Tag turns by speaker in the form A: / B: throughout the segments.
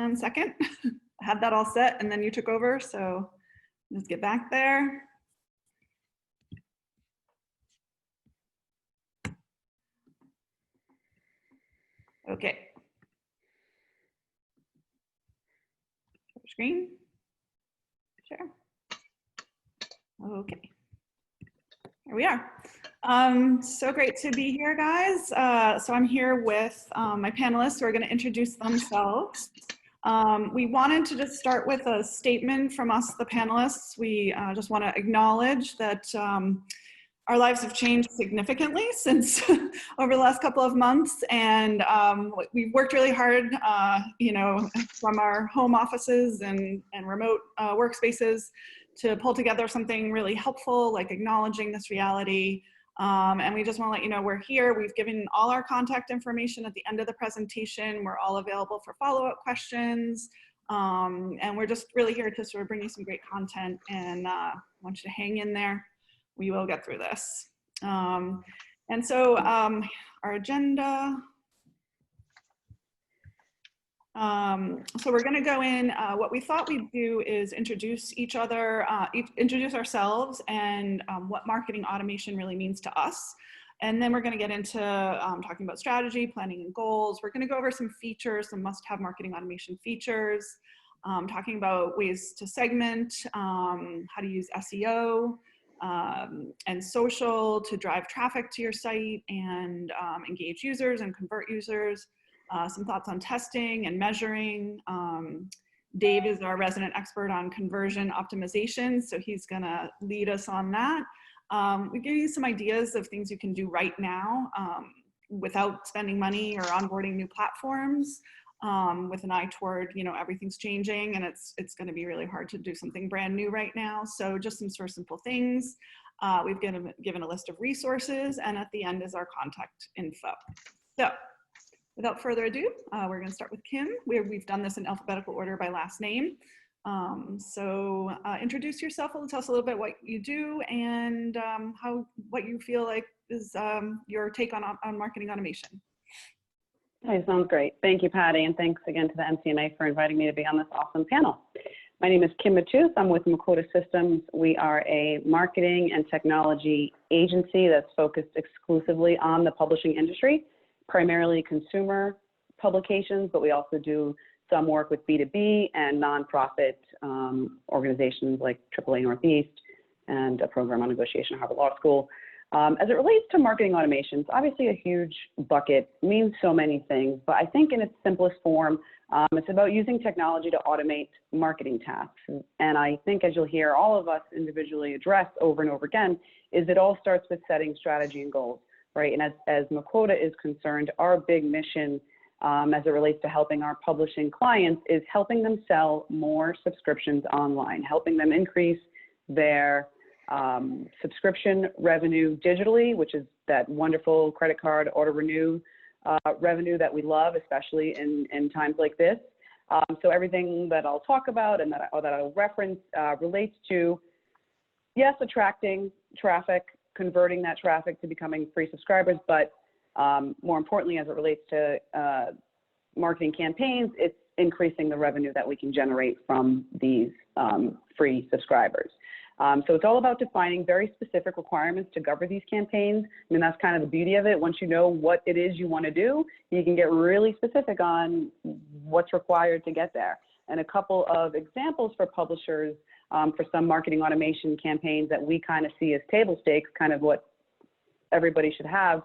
A: 1 second. I had that all set and then you took over, so let's get back there. Okay. Screen. Share. Okay. Here we are. So great to be here, guys. So I'm here with my panelists who are going to introduce themselves. We wanted to just start with a statement from us, the panelists. We just want to acknowledge that our lives have changed significantly since over the last couple of months, and we've worked really hard, you know, from our home offices and remote workspaces to pull together something really helpful, like acknowledging this reality. And we just want to let you know we're here. We've given all our contact information at the end of the presentation. We're all available for follow-up questions. And we're just really here to sort of bring you some great content, and want you to hang in there. We will get through this. And so our agenda. So we're gonna go in, what we thought we'd do is introduce each other, introduce ourselves and what marketing automation really means to us. And then we're gonna get into talking about strategy, planning and goals. We're gonna go over some features, some must-have marketing automation features, talking about ways to segment, how to use SEO, and social to drive traffic to your site and engage users and convert users. Some thoughts on testing and measuring. Dave is our resident expert on conversion optimization, so he's gonna lead us on that. We give you some ideas of things you can do right now without spending money or onboarding new platforms, with an eye toward, you know, everything's changing and it's gonna be really hard to do something brand new right now. So just some sort of simple things. We've given a list of resources, and at the end is our contact info. So, without further ado, we're going to start with Kim. We've done this in alphabetical order by last name. So introduce yourself, tell us a little bit what you do and what you feel like is your take on marketing automation.
B: Hey, sounds great. Thank you, Patty, and thanks again to the MCMA for inviting me to be on this awesome panel. My name is Kim Matooth. I'm with Makota Systems. We are a marketing and technology agency that's focused exclusively on the publishing industry, primarily consumer publications, but we also do some work with B2B and nonprofit organizations like AAA Northeast and a program on negotiation at Harvard Law School. As it relates to marketing automation, it's obviously a huge bucket, means so many things, but I think in its simplest form, it's about using technology to automate marketing tasks. And I think, as you'll hear all of us individually address over and over again, is it all starts with setting strategy and goals. Right, and as Makota is concerned, our big mission as it relates to helping our publishing clients is helping them sell more subscriptions online, helping them increase their subscription revenue digitally, which is that wonderful credit card auto renew revenue that we love, especially in times like this. So everything that I'll talk about and that I'll reference relates to, yes, attracting traffic, converting that traffic to becoming free subscribers, but more importantly, as it relates to marketing campaigns, it's increasing the revenue that we can generate from these free subscribers. So it's all about defining very specific requirements to govern these campaigns. I mean, that's kind of the beauty of it. Once you know what it is you want to do, you can get really specific on what's required to get there. And a couple of examples for publishers for some marketing automation campaigns that we kind of see as table stakes, kind of what everybody should have,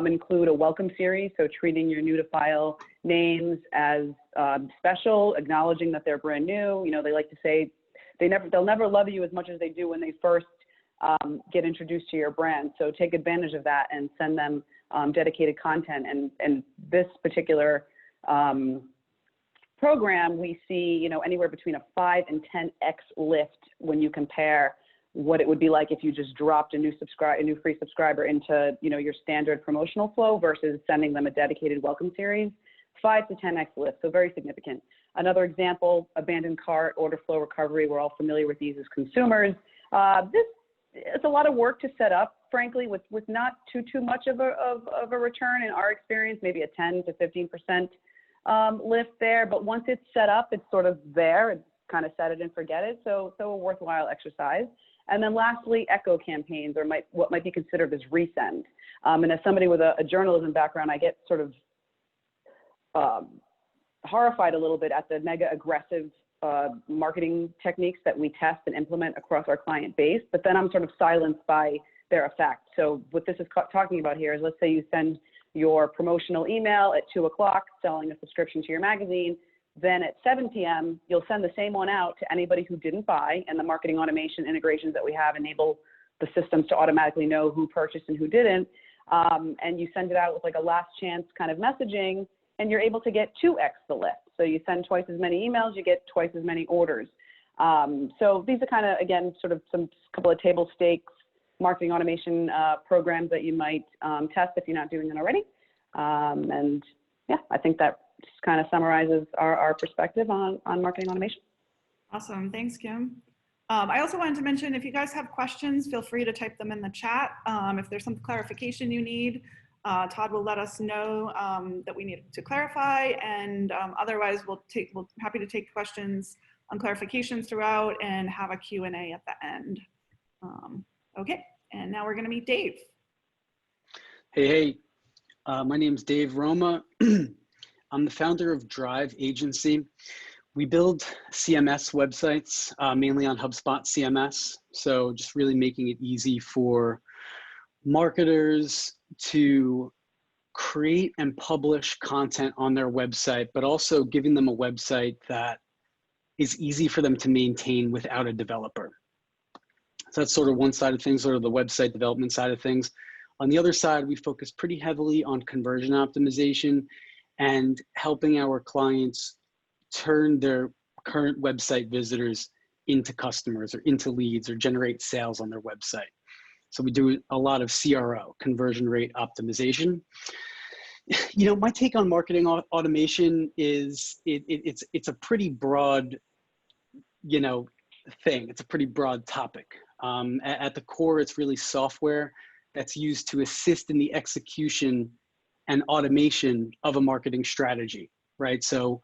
B: include a welcome series. So treating your new to file names as special, acknowledging that they're brand new. You know, they like to say they'll never love you as much as they do when they first get introduced to your brand. So take advantage of that and send them dedicated content. And this particular program, we see, you know, anywhere between a 5 and 10x lift when you compare what it would be like if you just dropped a new free subscriber into, you know, your standard promotional flow versus sending them a dedicated welcome series. 5 to 10x lift, so very significant. Another example, abandoned cart, order flow recovery. We're all familiar with these as consumers. It's a lot of work to set up, frankly, with not too much of a return in our experience, maybe a 10 to 15% lift there, but once it's set up, it's sort of there. It's kind of set it and forget it. So a worthwhile exercise. And then lastly, echo campaigns, or what might be considered as resend. And as somebody with a journalism background, I get sort of horrified a little bit at the mega aggressive marketing techniques that we test and implement across our client base, but then I'm sort of silenced by their effect. So what this is talking about here is, let's say you send your promotional email at 2 o'clock selling a subscription to your magazine. Then at 7 p.m., you'll send the same one out to anybody who didn't buy, and the marketing automation integrations that we have enable the systems to automatically know who purchased and who didn't. And you send it out with like a last chance kind of messaging, and you're able to get 2x the lift. So you send twice as many emails, you get twice as many orders. So these are kind of, again, sort of couple of table stakes marketing automation programs that you might test if you're not doing it already. And yeah, I think that just kind of summarizes our perspective on marketing automation.
A: Awesome, thanks, Kim. I also wanted to mention, if you guys have questions, feel free to type them in the chat. If there's some clarification you need, Todd will let us know that we need to clarify, and otherwise we're happy to take questions on clarifications throughout and have a Q&A at the end. Okay, and now we're gonna meet Dave.
C: Hey, my name's Dave Roma. I'm the founder of Drive Agency. We build CMS websites, mainly on HubSpot CMS. So just really making it easy for marketers to create and publish content on their website, but also giving them a website that is easy for them to maintain without a developer. So that's sort of one side of things, sort of the website development side of things. On the other side, we focus pretty heavily on conversion optimization and helping our clients turn their current website visitors into customers or into leads or generate sales on their website. So we do a lot of CRO, conversion rate optimization. You know, my take on marketing automation is it's a pretty broad, you know, thing. It's a pretty broad topic. At the core, it's really software that's used to assist in the execution and automation of a marketing strategy, right? So,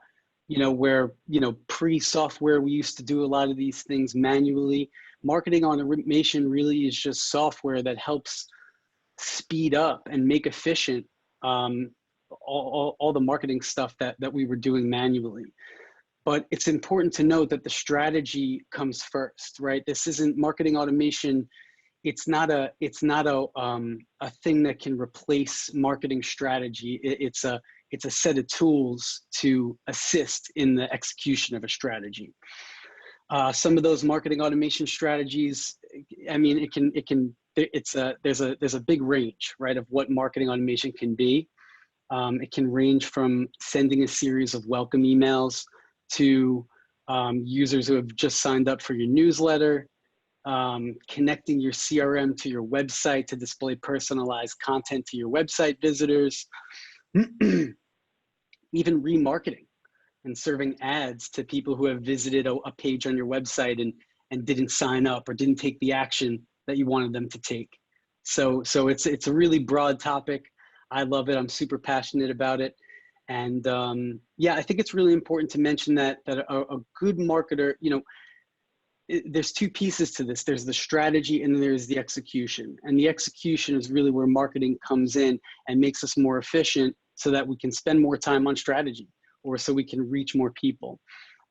C: you know, where, you know, pre-software, we used to do a lot of these things manually. Marketing automation really is just software that helps speed up and make efficient all the marketing stuff that we were doing manually. But it's important to note that the strategy comes first, right? This isn't marketing automation. It's not a thing that can replace marketing strategy. It's a set of tools to assist in the execution of a strategy. Some of those marketing automation strategies, I mean, there's a big range, right, of what marketing automation can be. It can range from sending a series of welcome emails to users who have just signed up for your newsletter, connecting your CRM to your website to display personalized content to your website visitors, even remarketing and serving ads to people who have visited a page on your website and didn't sign up or didn't take the action that you wanted them to take. So it's a really broad topic. I love it. I'm super passionate about it. And yeah, I think it's really important to mention that a good marketer, you know, there's two pieces to this. There's the strategy and then there's the execution. And the execution is really where marketing comes in and makes us more efficient so that we can spend more time on strategy or so we can reach more people.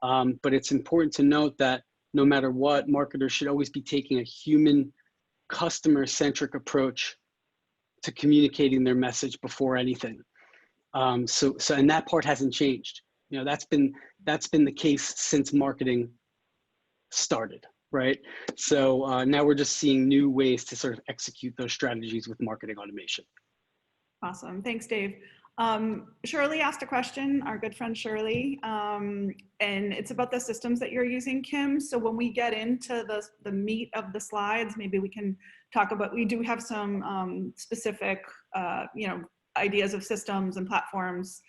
C: But it's important to note that no matter what, marketers should always be taking a human, customer-centric approach to communicating their message before anything. And that part hasn't changed. You know, that's been the case since marketing started, right? So now we're just seeing new ways to sort of execute those strategies with marketing automation.
A: Awesome, thanks, Dave. Shirley asked a question, our good friend Shirley, and it's about the systems that you're using, Kim. So when we get into the meat of the slides, maybe we can talk about, we do have some specific, you know, ideas of systems and platforms.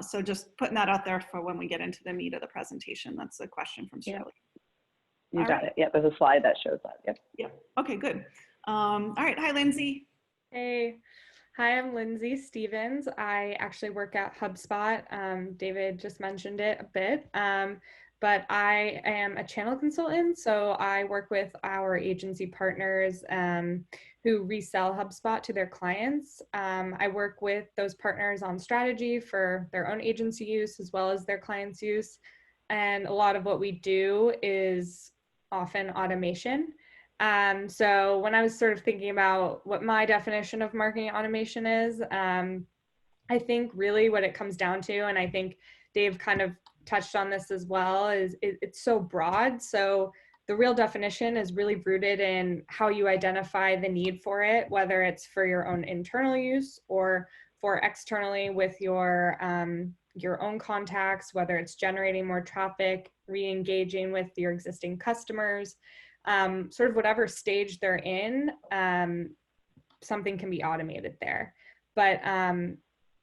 A: So just putting that out there for when we get into the meat of the presentation. That's a question from Shirley.
B: Yeah. You got it. Yep, there's a slide that shows that. Yep.
A: Yep. Okay, good. All right. Hi, Lindsay.
D: Hey. Hi, I'm Lindsay Stevens. I actually work at HubSpot. David just mentioned it a bit, but I am a channel consultant. So I work with our agency partners who resell HubSpot to their clients. I work with those partners on strategy for their own agency use as well as their clients' use. And a lot of what we do is often automation. So when I was sort of thinking about what my definition of marketing automation is, I think really what it comes down to, and I think Dave kind of touched on this as well, is it's so broad. So the real definition is really rooted in how you identify the need for it, whether it's for your own internal use or for externally with your own contacts, whether it's generating more traffic, re-engaging with your existing customers, sort of whatever stage they're in, something can be automated there. But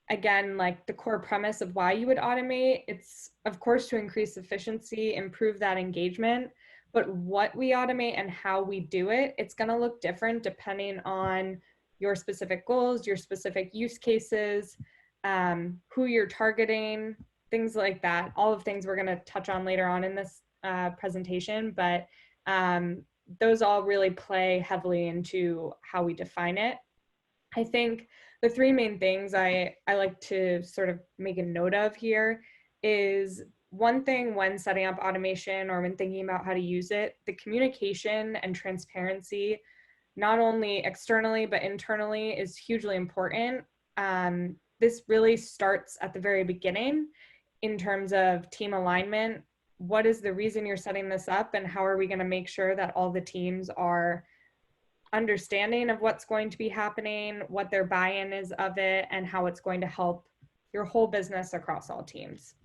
D: again, like the core premise of why you would automate, it's of course to increase efficiency, improve that engagement, but what we automate and how we do it, it's going to look different depending on your specific goals, your specific use cases, who you're targeting, things like that. All of things we're going to touch on later on in this presentation, but those all really play heavily into how we define it. I think the three main things I like to sort of make a note of here is one thing when setting up automation or when thinking about how to use it, the communication and transparency, not only externally but internally, is hugely important. This really starts at the very beginning in terms of team alignment. What is the reason you're setting this up, and how are we going to make sure that all the teams are understanding of what's going to be happening, what their buy-in is of it, and how it's going to help your whole business across all teams.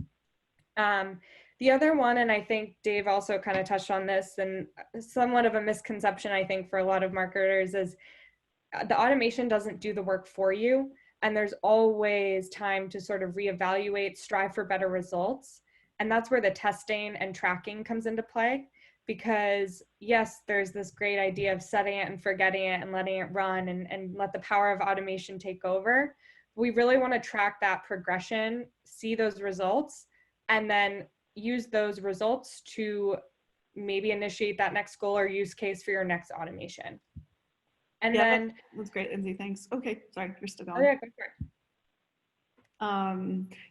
D: The other one, and I think Dave also kind of touched on this, and somewhat of a misconception I think for a lot of marketers, is the automation doesn't do the work for you, and there's always time to sort of reevaluate, strive for better results. And that's where the testing and tracking comes into play, because yes, there's this great idea of setting it and forgetting it and letting it run and let the power of automation take over. We really want to track that progression, see those results, and then use those results to maybe initiate that next goal or use case for your next automation. And
A: yeah,
D: then
A: that's great, Lindsay. Thanks. Okay, sorry, you're still going.
D: Oh yeah, go for it.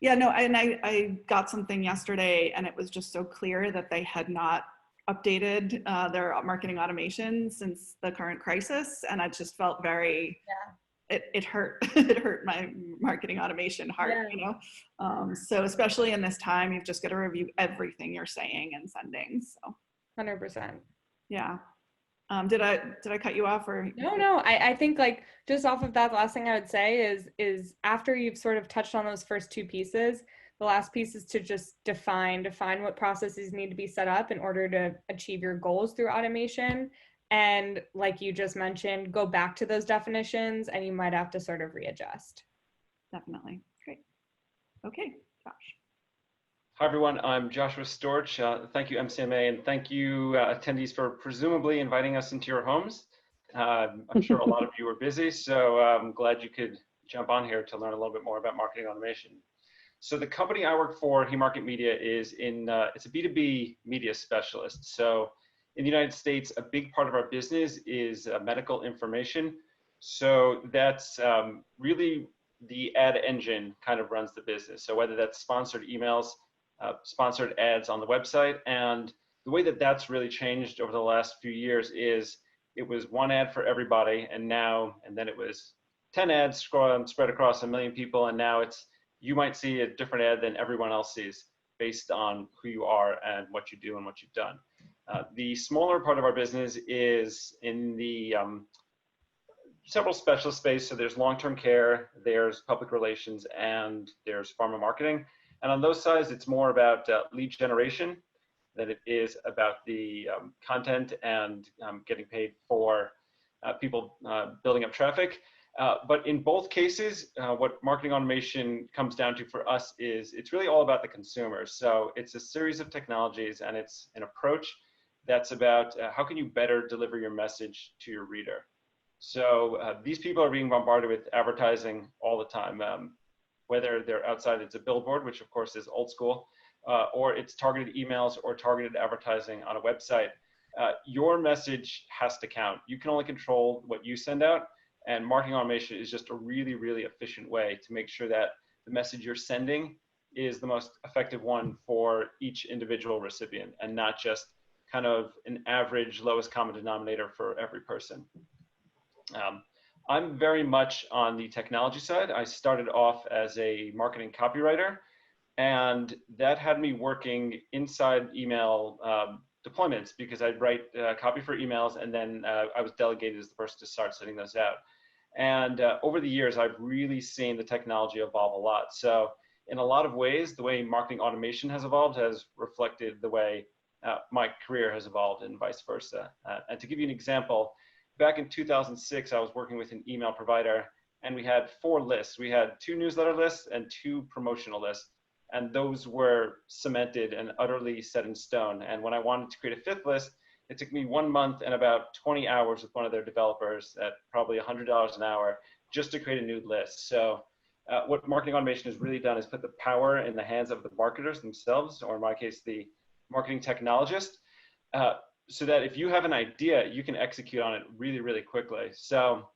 A: Yeah, no, and I got something yesterday, and it was just so clear that they had not updated their marketing automation since the current crisis, and I just felt very, it hurt. It hurt my marketing automation heart, you know. So especially in this time, you've just got to review everything you're saying and sending. So
D: 100%.
A: Yeah. Did I cut you off, or?
D: No, I think like just off of that, the last thing I would say is after you've sort of touched on those first two pieces, the last piece is to just define what processes need to be set up in order to achieve your goals through automation. And like you just mentioned, go back to those definitions, and you might have to sort of readjust.
A: Definitely. Great. Okay, Josh.
E: Hi, everyone. I'm Joshua Storch. Thank you, MCMA, and thank you, attendees, for presumably inviting us into your homes. I'm sure a lot of you are busy, so I'm glad you could jump on here to learn a little bit more about marketing automation. So the company I work for, HeMarket Media, is it's a B2B media specialist. So in the United States, a big part of our business is medical information. So that's really the ad engine kind of runs the business. So whether that's sponsored emails, sponsored ads on the website, and the way that that's really changed over the last few years is it was one ad for everybody, and then it was 10 ads spread across 1 million people, and now it's you might see a different ad than everyone else sees based on who you are and what you do and what you've done. The smaller part of our business is in the several specialist space. So there's long-term care, there's public relations, and there's pharma marketing. And on those sides, it's more about lead generation than it is about the content and getting paid for people building up traffic. But in both cases, what marketing automation comes down to for us is it's really all about the consumer. So it's a series of technologies, and it's an approach that's about how can you better deliver your message to your reader. So these people are being bombarded with advertising all the time, whether they're outside, it's a billboard, which of course is old school, or it's targeted emails or targeted advertising on a website. Your message has to count. You can only control what you send out, and marketing automation is just a really, really efficient way to make sure that the message you're sending is the most effective one for each individual recipient, and not just kind of an average lowest common denominator for every person. I'm very much on the technology side. I started off as a marketing copywriter, and that had me working inside email deployments, because I'd write copy for emails, and then I was delegated as the person to start sending those out. And over the years, I've really seen the technology evolve a lot. So in a lot of ways, the way marketing automation has evolved has reflected the way my career has evolved, and vice versa. And to give you an example, back in 2006, I was working with an email provider, and we had 4 lists. We had 2 newsletter lists and 2 promotional lists, and those were cemented and utterly set in stone. And when I wanted to create a 5th list, it took me 1 month and about 20 hours with one of their developers at probably $100 an hour just to create a new list. So what marketing automation has really done is put the power in the hands of the marketers themselves, or in my case, the marketing technologist, so that if you have an idea, you can execute on it really, really quickly. So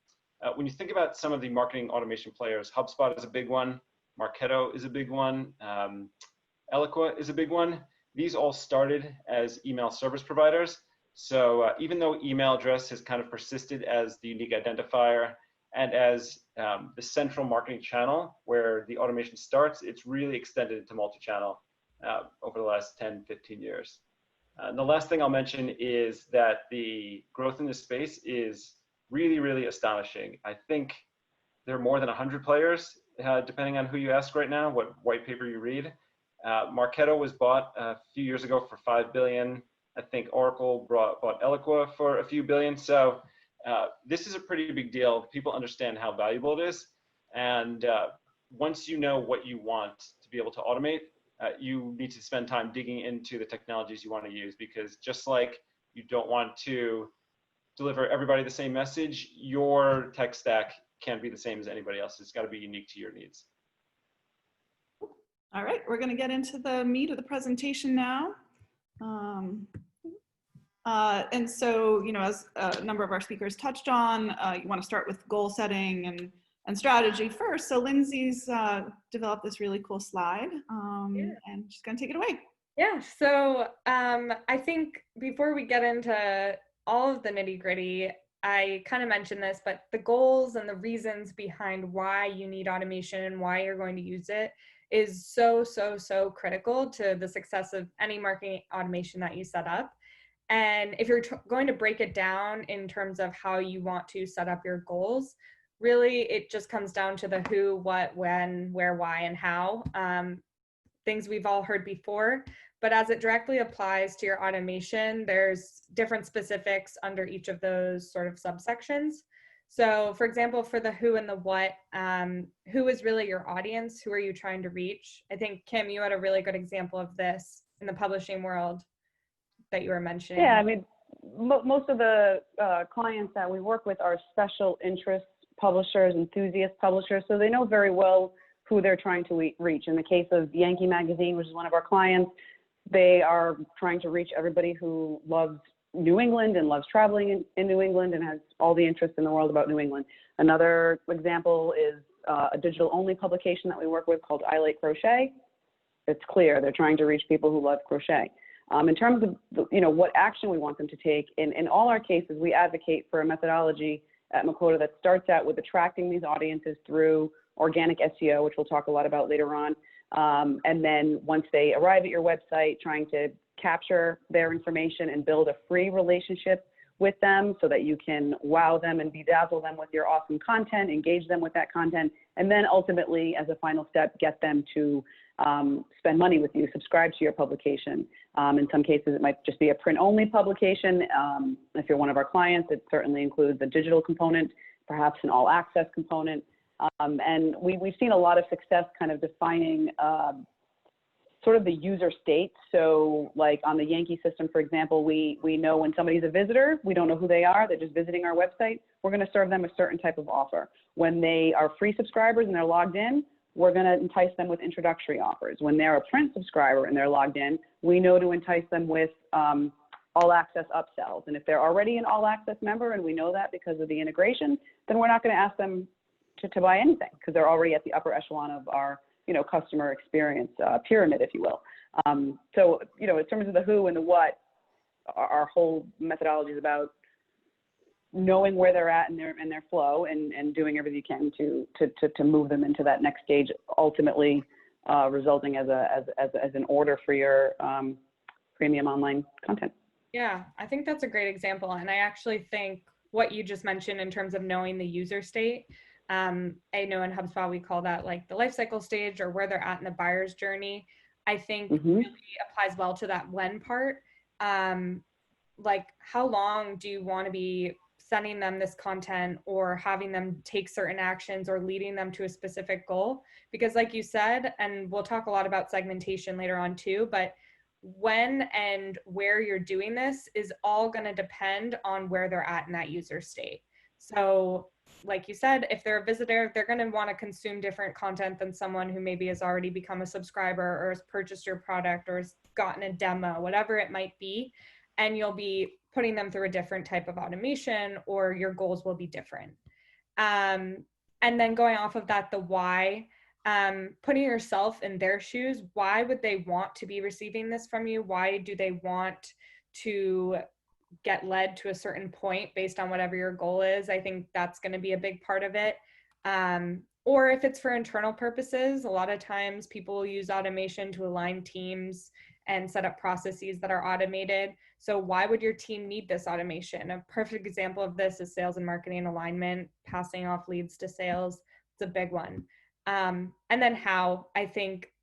E: when you think about some of the marketing automation players, HubSpot is a big one, Marketo is a big one, Eloqua is a big one. These all started as email service providers. So even though email address has kind of persisted as the unique identifier and as the central marketing channel where the automation starts, it's really extended into multi-channel over the last 10, 15 years. And the last thing I'll mention is that the growth in this space is really, really astonishing. I think there are more than 100 players, depending on who you ask right now, what white paper you read. Marketo was bought a few years ago for $5 billion. I think Oracle bought Eloqua for a few billion. So this is a pretty big deal. People understand how valuable it is. And once you know what you want to be able to automate, you need to spend time digging into the technologies you want to use, because just like you don't want to deliver everybody the same message, your tech stack can't be the same as anybody else. It's got to be unique to your needs.
A: All right, we're going to get into the meat of the presentation now. And so, you know, as a number of our speakers touched on, you want to start with goal setting and strategy first. So Lindsay's developed this really cool slide, and she's going to take it away.
D: Yeah, so I think before we get into all of the nitty gritty, I kind of mentioned this, but the goals and the reasons behind why you need automation and why you're going to use it is so, so, so critical to the success of any marketing automation that you set up. And if you're going to break it down in terms of how you want to set up your goals, really it just comes down to the who, what, when, where, why, and how. Things we've all heard before, but as it directly applies to your automation, there's different specifics under each of those sort of subsections. So for example, for the who and the what, who is really your audience? Who are you trying to reach? I think, Kim, you had a really good example of this in the publishing world that you were mentioning.
B: Yeah, I mean, most of the clients that we work with are special interest publishers, enthusiast publishers, so they know very well who they're trying to reach. In the case of Yankee Magazine, which is one of our clients, they are trying to reach everybody who loves New England and loves traveling in New England and has all the interest in the world about New England. Another example is a digital-only publication that we work with called I Like Crochet. It's clear they're trying to reach people who love crochet. In terms of what action we want them to take, in all our cases, we advocate for a methodology at Makota that starts out with attracting these audiences through organic SEO, which we'll talk a lot about later on. And then once they arrive at your website, trying to capture their information and build a free relationship with them so that you can wow them and bedazzle them with your awesome content, engage them with that content, and then ultimately, as a final step, get them to spend money with you, subscribe to your publication. In some cases, it might just be a print-only publication. If you're one of our clients, it certainly includes a digital component, perhaps an all-access component. And we've seen a lot of success kind of defining sort of the user state. So like on the Yankee system, for example, we know when somebody's a visitor, we don't know who they are, they're just visiting our website, we're going to serve them a certain type of offer. When they are free subscribers and they're logged in, we're going to entice them with introductory offers. When they're a print subscriber and they're logged in, we know to entice them with all access upsells. And if they're already an all access member and we know that because of the integration, then we're not going to ask them to buy anything because they're already at the upper echelon of our customer experience pyramid, if you will. So, in terms of the who and the what, our whole methodology is about knowing where they're at in their flow and doing everything you can to move them into that next stage, ultimately resulting as an order for your premium online content.
D: Yeah, I think that's a great example. And I actually think what you just mentioned in terms of knowing the user state, I know in HubSpot, we call that like the life cycle stage or where they're at in the buyer's journey. I think really applies well to that when part. Like how long do you want to be sending them this content or having them take certain actions or leading them to a specific goal? Because like you said, and we'll talk a lot about segmentation later on too, but when and where you're doing this is all going to depend on where they're at in that user state. So like you said, if they're a visitor, they're going to want to consume different content than someone who maybe has already become a subscriber or has purchased your product or has gotten a demo, whatever it might be. And you'll be putting them through a different type of automation, or your goals will be different. And then going off of that, the why, putting yourself in their shoes, why would they want to be receiving this from you? Why do they want to get led to a certain point based on whatever your goal is? I think that's going to be a big part of it. Or if it's for internal purposes, a lot of times people will use automation to align teams and set up processes that are automated. So why would your team need this automation? A perfect example of this is sales and marketing alignment, passing off leads to sales. It's a big one. And then how, I think,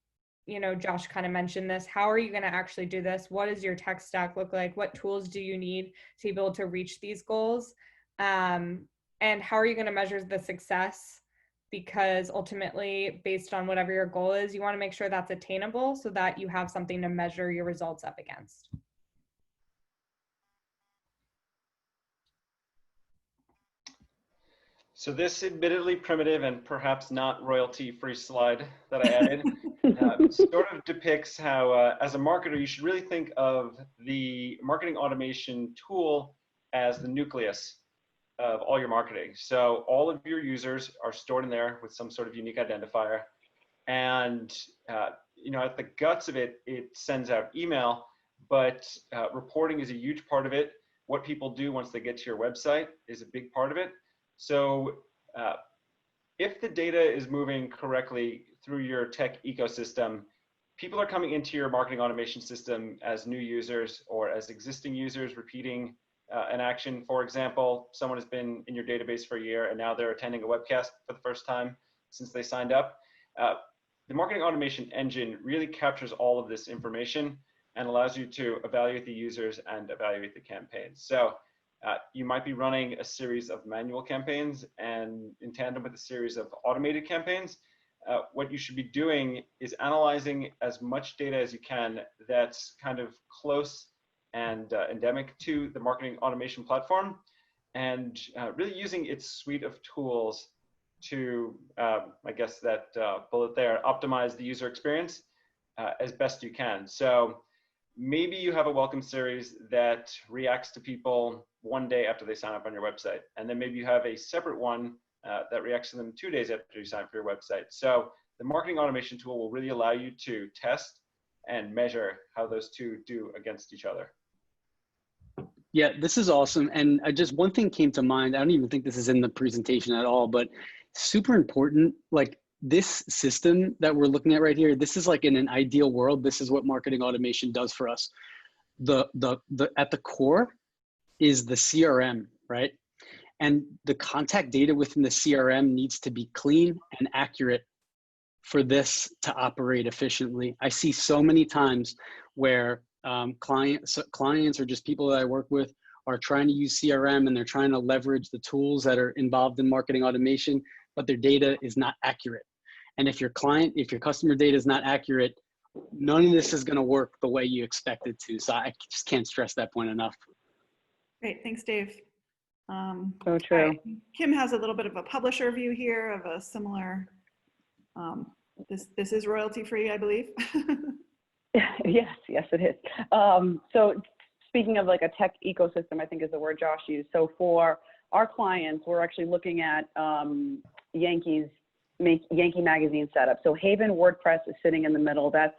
D: Josh kind of mentioned this. How are you going to actually do this? What does your tech stack look like? What tools do you need to be able to reach these goals? And how are you going to measure the success? Because ultimately, based on whatever your goal is, you want to make sure that's attainable so that you have something to measure your results up against.
E: So this admittedly primitive and perhaps not royalty-free slide that I added sort of depicts how, as a marketer, you should really think of the marketing automation tool as the nucleus of all your marketing. So all of your users are stored in there with some sort of unique identifier. And, at the guts of it, it sends out email, but reporting is a huge part of it. What people do once they get to your website is a big part of it. So if the data is moving correctly through your tech ecosystem, people are coming into your marketing automation system as new users or as existing users repeating an action. For example, someone has been in your database for a year and now they're attending a webcast for the first time since they signed up. The marketing automation engine really captures all of this information and allows you to evaluate the users and evaluate the campaigns. So you might be running a series of manual campaigns and in tandem with a series of automated campaigns. What you should be doing is analyzing as much data as you can that's kind of close and endemic to the marketing automation platform, and really using its suite of tools to, I guess that bullet there, optimize the user experience as best you can. So maybe you have a welcome series that reacts to people one day after they sign up on your website. And then maybe you have a separate one that reacts to them 2 days after you sign up for your website. So the marketing automation tool will really allow you to test and measure how those two do against each other.
C: Yeah, this is awesome. And just one thing came to mind. I don't even think this is in the presentation at all, but super important. Like this system that we're looking at right here, this is like in an ideal world, this is what marketing automation does for us. At the core is the CRM, right? And the contact data within the CRM needs to be clean and accurate for this to operate efficiently. I see so many times where clients or just people that I work with are trying to use CRM and they're trying to leverage the tools that are involved in marketing automation, but their data is not accurate. And if your customer data is not accurate, none of this is going to work the way you expect it to. So I just can't stress that point enough.
A: Great, thanks, Dave.
B: So true.
A: Right. Kim has a little bit of a publisher view here of a similar, this is royalty free, I believe.
B: Yes, it is. So speaking of like a tech ecosystem, I think is the word Josh used. So for our clients, we're actually looking at Yankee Magazine setup. So Haven WordPress is sitting in the middle. That's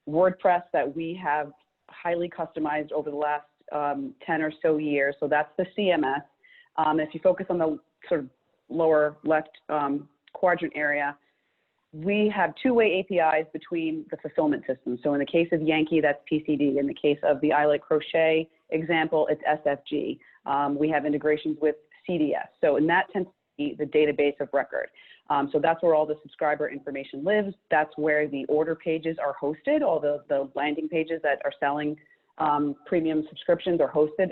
B: WordPress that we have highly customized over the last 10 or so years. So that's the CMS. If you focus on the sort of lower left quadrant area, we have two-way APIs between the fulfillment systems. So in the case of Yankee, that's PCD. In the case of the I Like Crochet example, it's SFG. We have integrations with CDS. So and that tends to be the database of record. So that's where all the subscriber information lives. That's where the order pages are hosted. All the landing pages that are selling premium subscriptions are hosted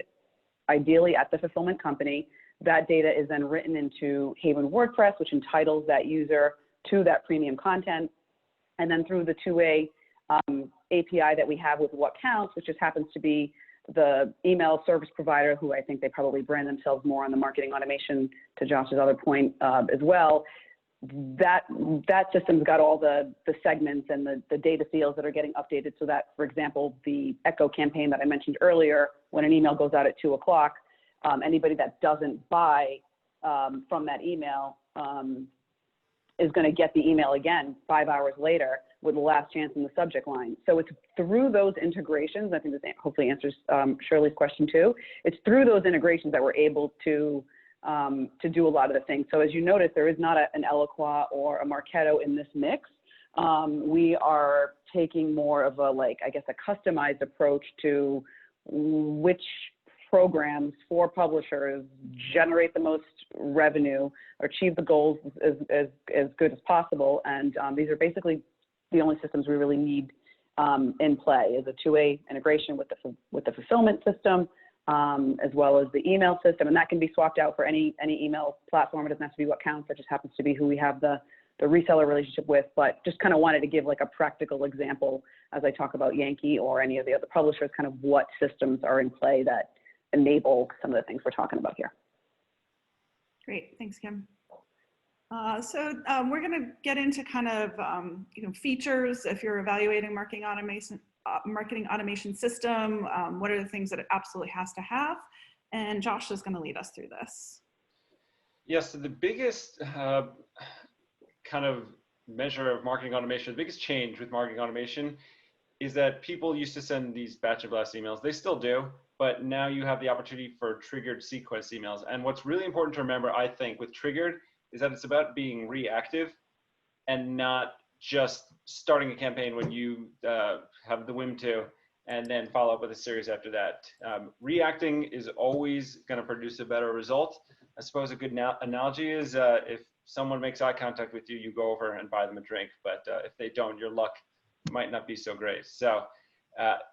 B: ideally at the fulfillment company. That data is then written into Haven WordPress, which entitles that user to that premium content. And then through the two-way API that we have with What Counts, which just happens to be the email service provider, who I think they probably brand themselves more on the marketing automation, to Josh's other point as well. That system's got all the segments and the data fields that are getting updated, so that, for example, the Echo campaign that I mentioned earlier, when an email goes out at 2 o'clock, anybody that doesn't buy from that email is going to get the email again 5 hours later with the last chance in the subject line. So it's through those integrations, I think this hopefully answers Shirley's question too, it's through those integrations that we're able to do a lot of the things. So as you notice, there is not an Eloqua or a Marketo in this mix. We are taking more of a, like, I guess, a customized approach to which programs for publishers generate the most revenue, or achieve the goals as good as possible. And these are basically the only systems we really need in play, is a two-way integration with the fulfillment system, as well as the email system. And that can be swapped out for any email platform. It doesn't have to be What Counts. It just happens to be who we have the reseller relationship with. But just kind of wanted to give like a practical example as I talk about Yankee or any of the other publishers, kind of what systems are in play that enable some of the things we're talking about here.
A: Great, thanks, Kim. So we're going to get into kind of features if you're evaluating marketing automation system. What are the things that it absolutely has to have? And Josh is going to lead us through this.
E: Yes, so the biggest kind of measure of marketing automation, the biggest change with marketing automation is that people used to send these batch and blast emails. They still do, but now you have the opportunity for triggered sequence emails. And what's really important to remember, I think, with triggered is that it's about being reactive and not just starting a campaign when you have the whim to, and then follow up with a series after that. Reacting is always going to produce a better result. I suppose a good analogy is if someone makes eye contact with you, you go over and buy them a drink. But if they don't, your luck might not be so great. So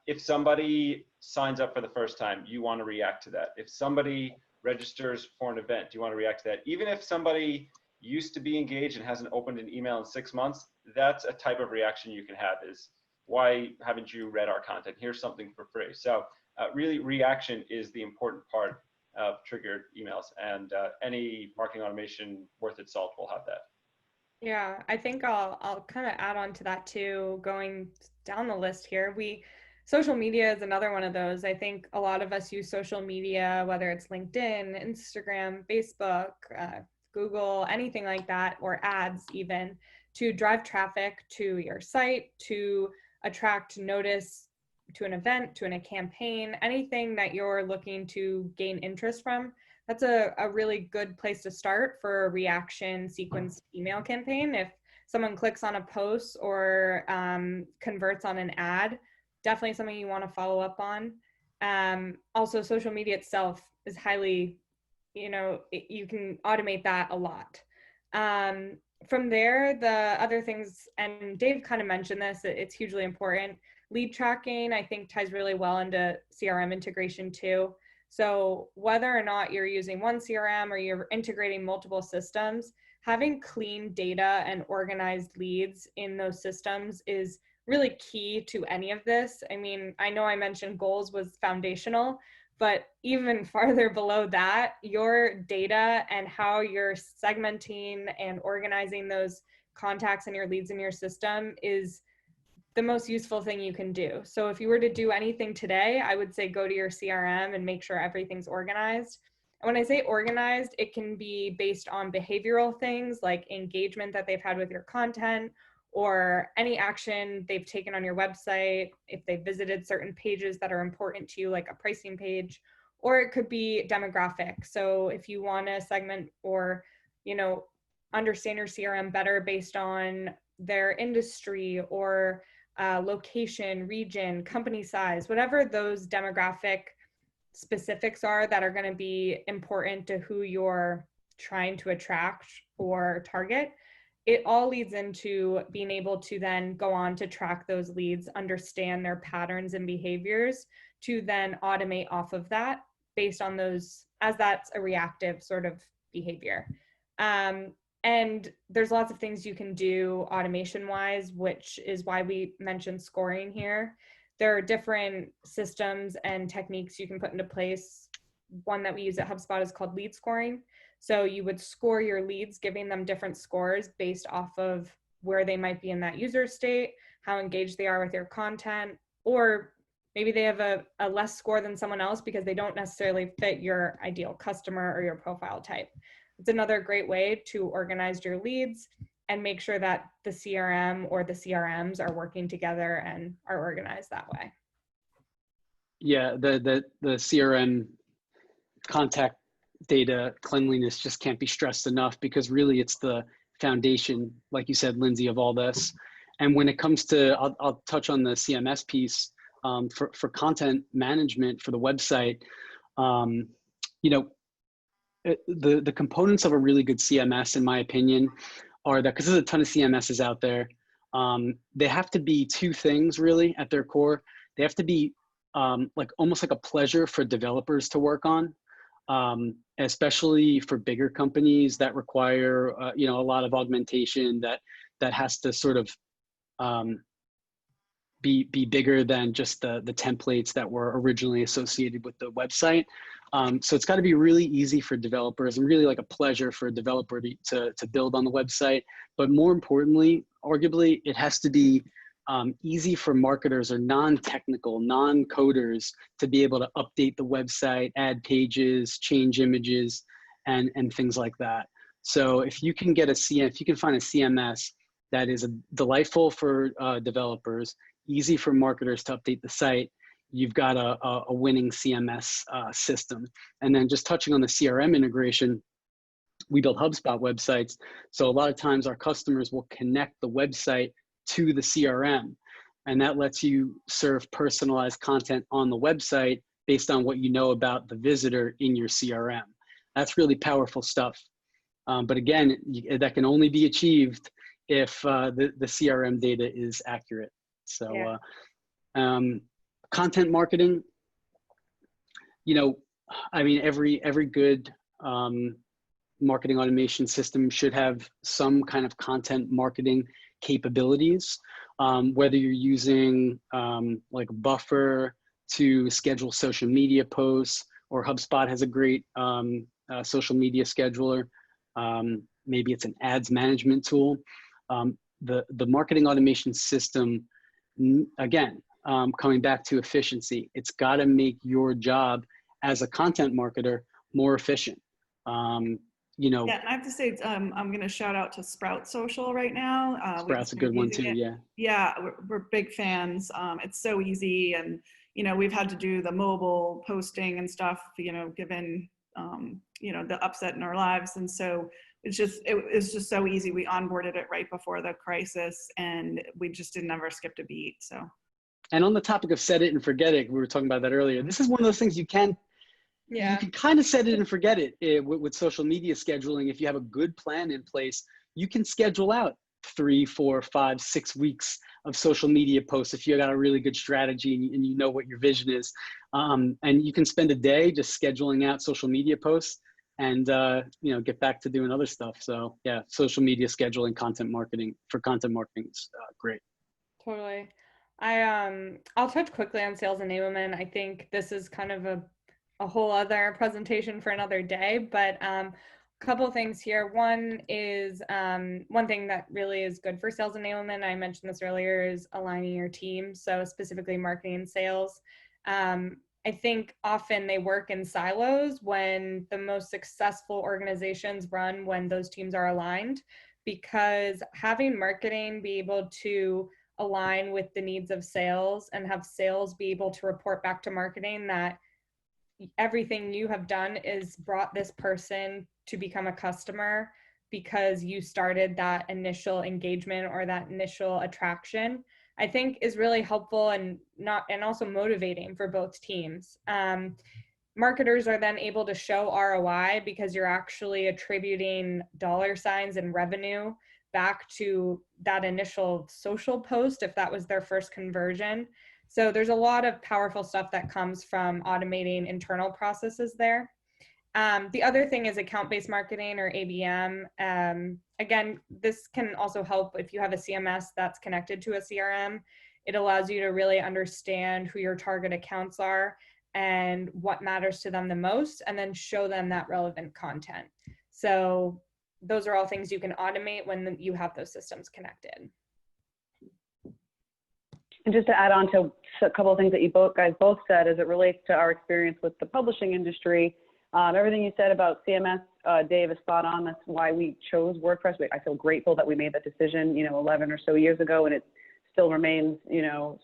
E: if somebody signs up for the first time, you want to react to that. If somebody registers for an event, you want to react to that. Even if somebody used to be engaged and hasn't opened an email in 6 months, that's a type of reaction you can have, is why haven't you read our content? Here's something for free. So really, reaction is the important part of triggered emails, and any marketing automation worth its salt will have that.
D: Yeah, I think I'll kind of add on to that too, going down the list here. Social media is another one of those. I think a lot of us use social media, whether it's LinkedIn, Instagram, Facebook, Google, anything like that, or ads even, to drive traffic to your site, to attract notice to an event, to a campaign, anything that you're looking to gain interest from. That's a really good place to start for a reaction sequence email campaign. If someone clicks on a post or converts on an ad, definitely something you want to follow up on. Also, social media itself is highly, you can automate that a lot. From there, the other things, and Dave kind of mentioned this, it's hugely important. Lead tracking, I think, ties really well into CRM integration too. So whether or not you're using one CRM or you're integrating multiple systems, having clean data and organized leads in those systems is really key to any of this. I mean, I know I mentioned goals was foundational, but even farther below that, your data and how you're segmenting and organizing those contacts and your leads in your system is the most useful thing you can do. So if you were to do anything today, I would say go to your CRM and make sure everything's organized. And when I say organized, it can be based on behavioral things like engagement that they've had with your content, or any action they've taken on your website, if they visited certain pages that are important to you, like a pricing page, or it could be demographic. So if you want to segment or, you know, understand your CRM better based on their industry or location, region, company size, whatever those demographic specifics are that are going to be important to who you're trying to attract or target, it all leads into being able to then go on to track those leads, understand their patterns and behaviors, to then automate off of that based on those, as that's a reactive sort of behavior. And there's lots of things you can do automation wise, which is why we mentioned scoring here. There are different systems and techniques you can put into place. One that we use at HubSpot is called lead scoring. So you would score your leads, giving them different scores based off of where they might be in that user state, how engaged they are with your content, or maybe they have a less score than someone else because they don't necessarily fit your ideal customer or your profile type. It's another great way to organize your leads and make sure that the CRM or the CRMs are working together and are organized that way.
C: Yeah, the CRM contact data cleanliness just can't be stressed enough, because really it's the foundation, like you said, Lindsay, of all this. And when it comes to, I'll touch on the CMS piece, for content management for the website. You know, the components of a really good CMS, in my opinion, are that, because there's a ton of CMSs out there, they have to be two things really at their core. They have to be like almost like a pleasure for developers to work on, especially for bigger companies that require you know, a lot of augmentation, that has to sort of be bigger than just the templates that were originally associated with the website. So it's got to be really easy for developers and really like a pleasure for a developer to build on the website. But more importantly, arguably, it has to be easy for marketers or non-technical, non-coders to be able to update the website, add pages, change images, and things like that. So if you can get if you can find a CMS that is delightful for developers, easy for marketers to update the site, you've got a winning CMS system. And then just touching on the CRM integration, we build HubSpot websites. So a lot of times our customers will connect the website to the CRM, and that lets you serve personalized content on the website based on what you know about the visitor in your CRM. That's really powerful stuff. But again, that can only be achieved if the CRM data is accurate. So content marketing, you know, I mean, every good marketing automation system should have some kind of content marketing capabilities, whether you're using like Buffer to schedule social media posts, or HubSpot has a great social media scheduler. Maybe it's an ads management tool. The marketing automation system, again, coming back to efficiency, it's got to make your job as a content marketer more efficient. You know,
A: yeah, I have to say, I'm going to shout out to Sprout Social right now.
C: Sprout's a good one too. Yeah.
A: Yeah, we're big fans. It's so easy, and you know, we've had to do the mobile posting and stuff, you know, given you know, the upset in our lives, and so it's just so easy. We onboarded it right before the crisis, and we just never skipped a beat. So. And
C: on the topic of set it and forget it, we were talking about that earlier. This is one of those things you can kind of set it and forget it with social media scheduling. If you have a good plan in place, you can schedule out 3, 4, 5, 6 weeks of social media posts if you got a really good strategy and you know what your vision is. And you can spend a day just scheduling out social media posts and you know, get back to doing other stuff. So yeah, social media scheduling, content marketing is great.
D: Totally. I'll touch quickly on sales enablement. I think this is kind of a whole other presentation for another day, but a couple of things here. One is one thing that really is good for sales enablement, I mentioned this earlier, is aligning your team. So specifically marketing and sales. I think often they work in silos when the most successful organizations run when those teams are aligned, because having marketing be able to align with the needs of sales and have sales be able to report back to marketing that everything you have done is brought this person to become a customer because you started that initial engagement or that initial attraction, I think is really helpful and also motivating for both teams. Marketers are then able to show ROI because you're actually attributing dollar signs and revenue back to that initial social post if that was their first conversion. So there's a lot of powerful stuff that comes from automating internal processes there. The other thing is account-based marketing or ABM. Again, this can also help if you have a CMS that's connected to a CRM. It allows you to really understand who your target accounts are and what matters to them the most, and then show them that relevant content. So those are all things you can automate when you have those systems connected.
B: And just to add on to a couple of things that you guys both said as it relates to our experience with the publishing industry, everything you said about CMS, Dave, is spot on. That's why we chose WordPress. I feel grateful that we made that decision, 11 or so years ago, and it still remains,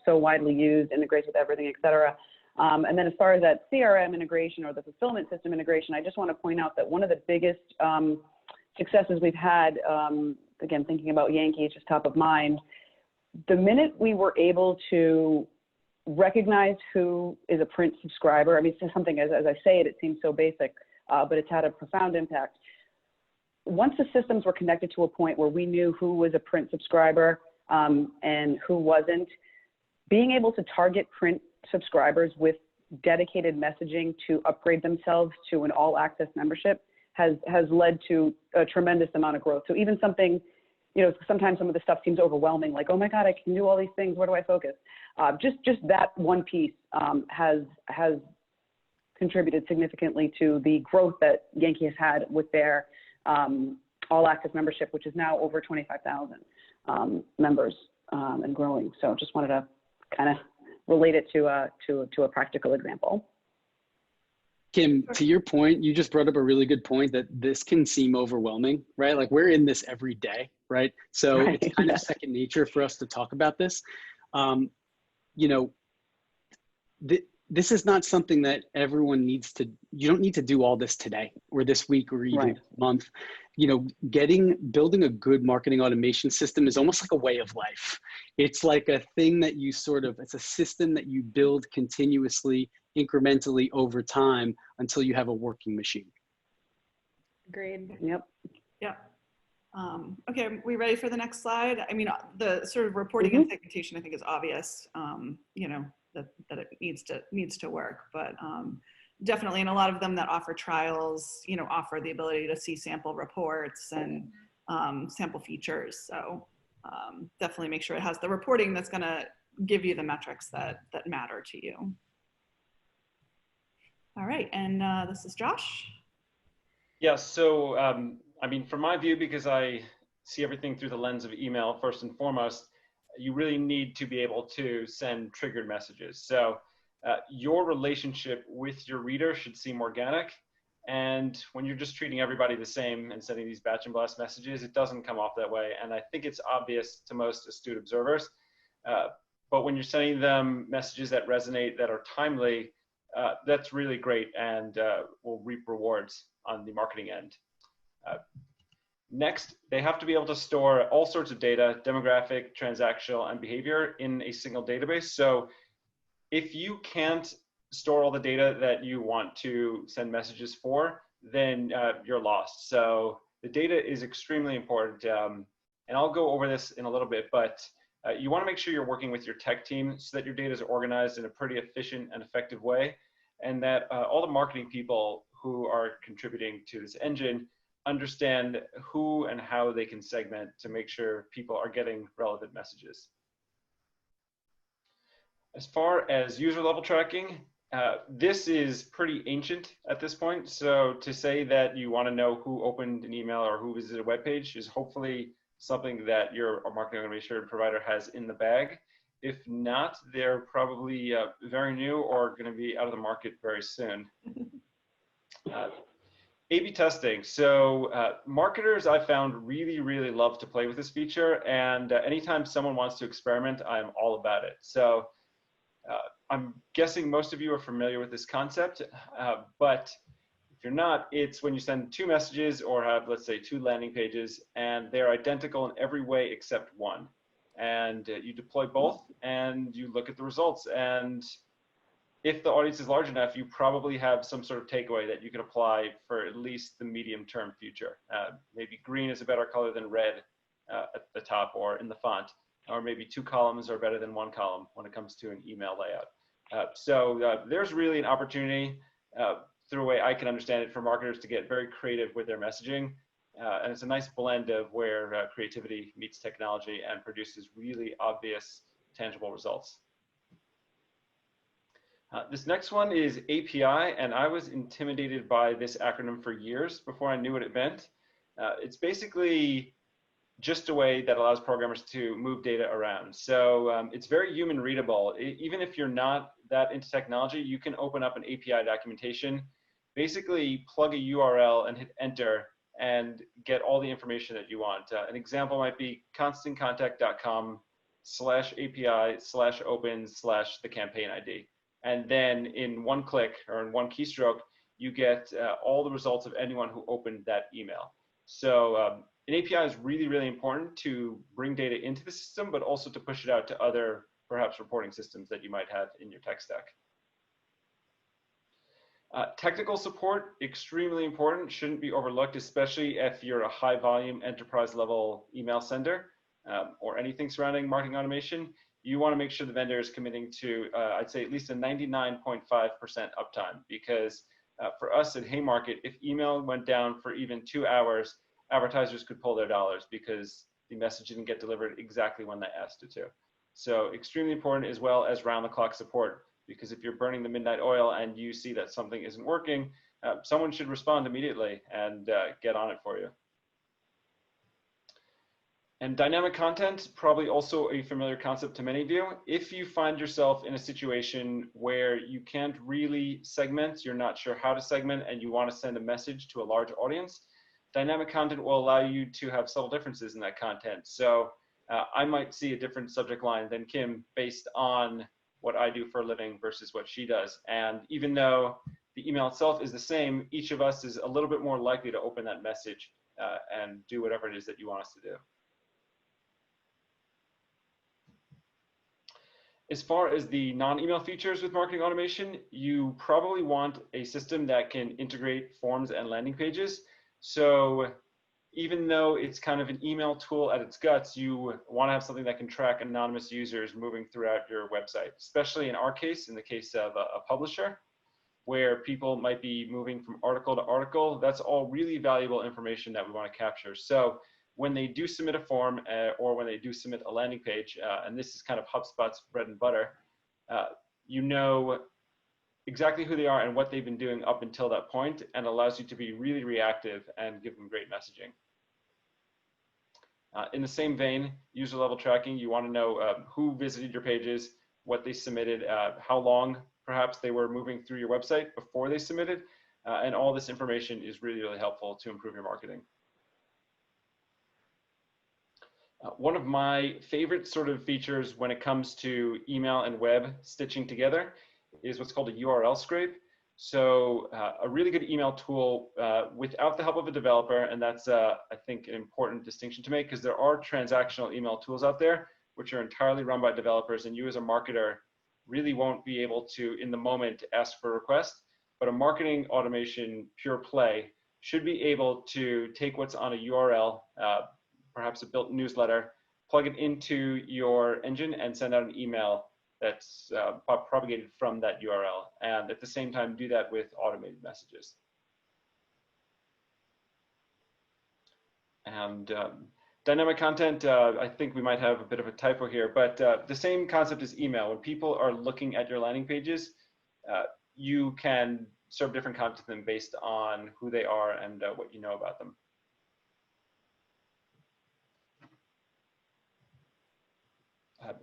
B: so widely used, integrates with everything, et cetera. And then as far as that CRM integration or the fulfillment system integration, I just want to point out that one of the biggest successes we've had, again, thinking about Yankee, just top of mind, the minute we were able to recognize who is a print subscriber, I mean, it's something, as I say it seems so basic, but it's had a profound impact. Once the systems were connected to a point where we knew who was a print subscriber and who wasn't, being able to target print subscribers with dedicated messaging to upgrade themselves to an all-access membership has led to a tremendous amount of growth. So even something, sometimes some of the stuff seems overwhelming, like, oh my God, I can do all these things, where do I focus? Just that one piece has contributed significantly to the growth that Yankee has had with their all-access membership, which is now over 25,000 members and growing. So just wanted to kind of relate it to a practical example.
C: Kim, to your point, you just brought up a really good point that this can seem overwhelming, right? Like we're in this every day, right? So
B: Right.
C: It's kind of second nature for us to talk about this. This is not something that everyone needs to, you don't need to do all this today or this week or even
B: Right.
C: this month. Building a good marketing automation system is almost like a way of life. It's like a thing that you it's a system that you build continuously, incrementally over time until you have a working machine.
D: Agreed.
B: Yep.
A: Okay, are we ready for the next slide? I mean, the sort of reporting and segmentation, I think, is obvious, that it needs to work, but definitely, and a lot of them that offer trials, offer the ability to see sample reports and sample features. So definitely make sure it has the reporting that's going to give you the metrics that matter to you. All right, and this is Josh.
E: Yeah, so I mean, from my view, because I see everything through the lens of email first and foremost, you really need to be able to send triggered messages. So your relationship with your reader should seem organic. And when you're just treating everybody the same and sending these batch and blast messages, it doesn't come off that way. And I think it's obvious to most astute observers. But when you're sending them messages that resonate, that are timely, that's really great and will reap rewards on the marketing end. Next, they have to be able to store all sorts of data, demographic, transactional, and behavior in a single database. So if you can't store all the data that you want to send messages for, then you're lost. So the data is extremely important. And I'll go over this in a little bit, but you want to make sure you're working with your tech team so that your data is organized in a pretty efficient and effective way, and that all the marketing people who are contributing to this engine understand who and how they can segment to make sure people are getting relevant messages. As far as user level tracking, this is pretty ancient at this point. So to say that you want to know who opened an email or who visited a web page is hopefully something that your marketing automation provider has in the bag. If not, they're probably very new or going to be out of the market very soon. A/B testing. So marketers I found really love to play with this feature, and anytime someone wants to experiment, I'm all about it. So I'm guessing most of you are familiar with this concept, but if you're not, it's when you send two messages or have, let's say, two landing pages, and they're identical in every way except one. And you deploy both, and you look at the results. And if the audience is large enough, you probably have some sort of takeaway that you can apply for at least the medium-term future. Maybe green is a better color than red at the top or in the font, or maybe two columns are better than one column when it comes to an email layout. So there's really an opportunity through a way I can understand it for marketers to get very creative with their messaging. And it's a nice blend of where creativity meets technology and produces really obvious, tangible results. This next one is API, and I was intimidated by this acronym for years before I knew what it meant. It's basically just a way that allows programmers to move data around. So it's very human readable. Even if you're not that into technology, you can open up an API documentation, basically plug a URL and hit enter and get all the information that you want. An example might be constantcontact.com/API/open/the campaign ID. And then in one click or in one keystroke, you get all the results of anyone who opened that email. So an API is really important to bring data into the system, but also to push it out to other, perhaps, reporting systems that you might have in your tech stack. Technical support, extremely important, shouldn't be overlooked, especially if you're a high volume enterprise level email sender or anything surrounding marketing automation. You want to make sure the vendor is committing to, I'd say, at least a 99.5% uptime, because for us at Haymarket, if email went down for even 2 hours, advertisers could pull their dollars because the message didn't get delivered exactly when they asked it to. So extremely important, as well as round-the-clock support, because if you're burning the midnight oil and you see that something isn't working, someone should respond immediately and get on it for you. And dynamic content, probably also a familiar concept to many of you. If you find yourself in a situation where you can't really segment, you're not sure how to segment, and you want to send a message to a large audience, dynamic content will allow you to have subtle differences in that content. So I might see a different subject line than Kim based on what I do for a living versus what she does. And even though the email itself is the same, each of us is a little bit more likely to open that message and do whatever it is that you want us to do. As far as the non-email features with marketing automation, you probably want a system that can integrate forms and landing pages. So even though it's kind of an email tool at its guts, you want to have something that can track anonymous users moving throughout your website, especially in our case, in the case of a publisher, where people might be moving from article to article. That's all really valuable information that we want to capture. So when they do submit a form or when they do submit a landing page, and this is kind of HubSpot's bread and butter, you know exactly who they are and what they've been doing up until that point, and allows you to be really reactive and give them great messaging. In the same vein, user level tracking, you want to know who visited your pages, what they submitted, how long perhaps they were moving through your website before they submitted, and all this information is really helpful to improve your marketing. One of my favorite sort of features when it comes to email and web stitching together is what's called a URL scrape. So a really good email tool without the help of a developer, and that's I think an important distinction to make, because there are transactional email tools out there which are entirely run by developers, and you as a marketer really won't be able to, in the moment, ask for a request. But a marketing automation pure play should be able to take what's on a URL, perhaps a built newsletter, plug it into your engine and send out an email that's propagated from that URL. And at the same time, do that with automated messages. And Dynamic content, I think we might have a bit of a typo here, but the same concept as email. When people are looking at your landing pages, you can serve different content to them based on who they are and what you know about them.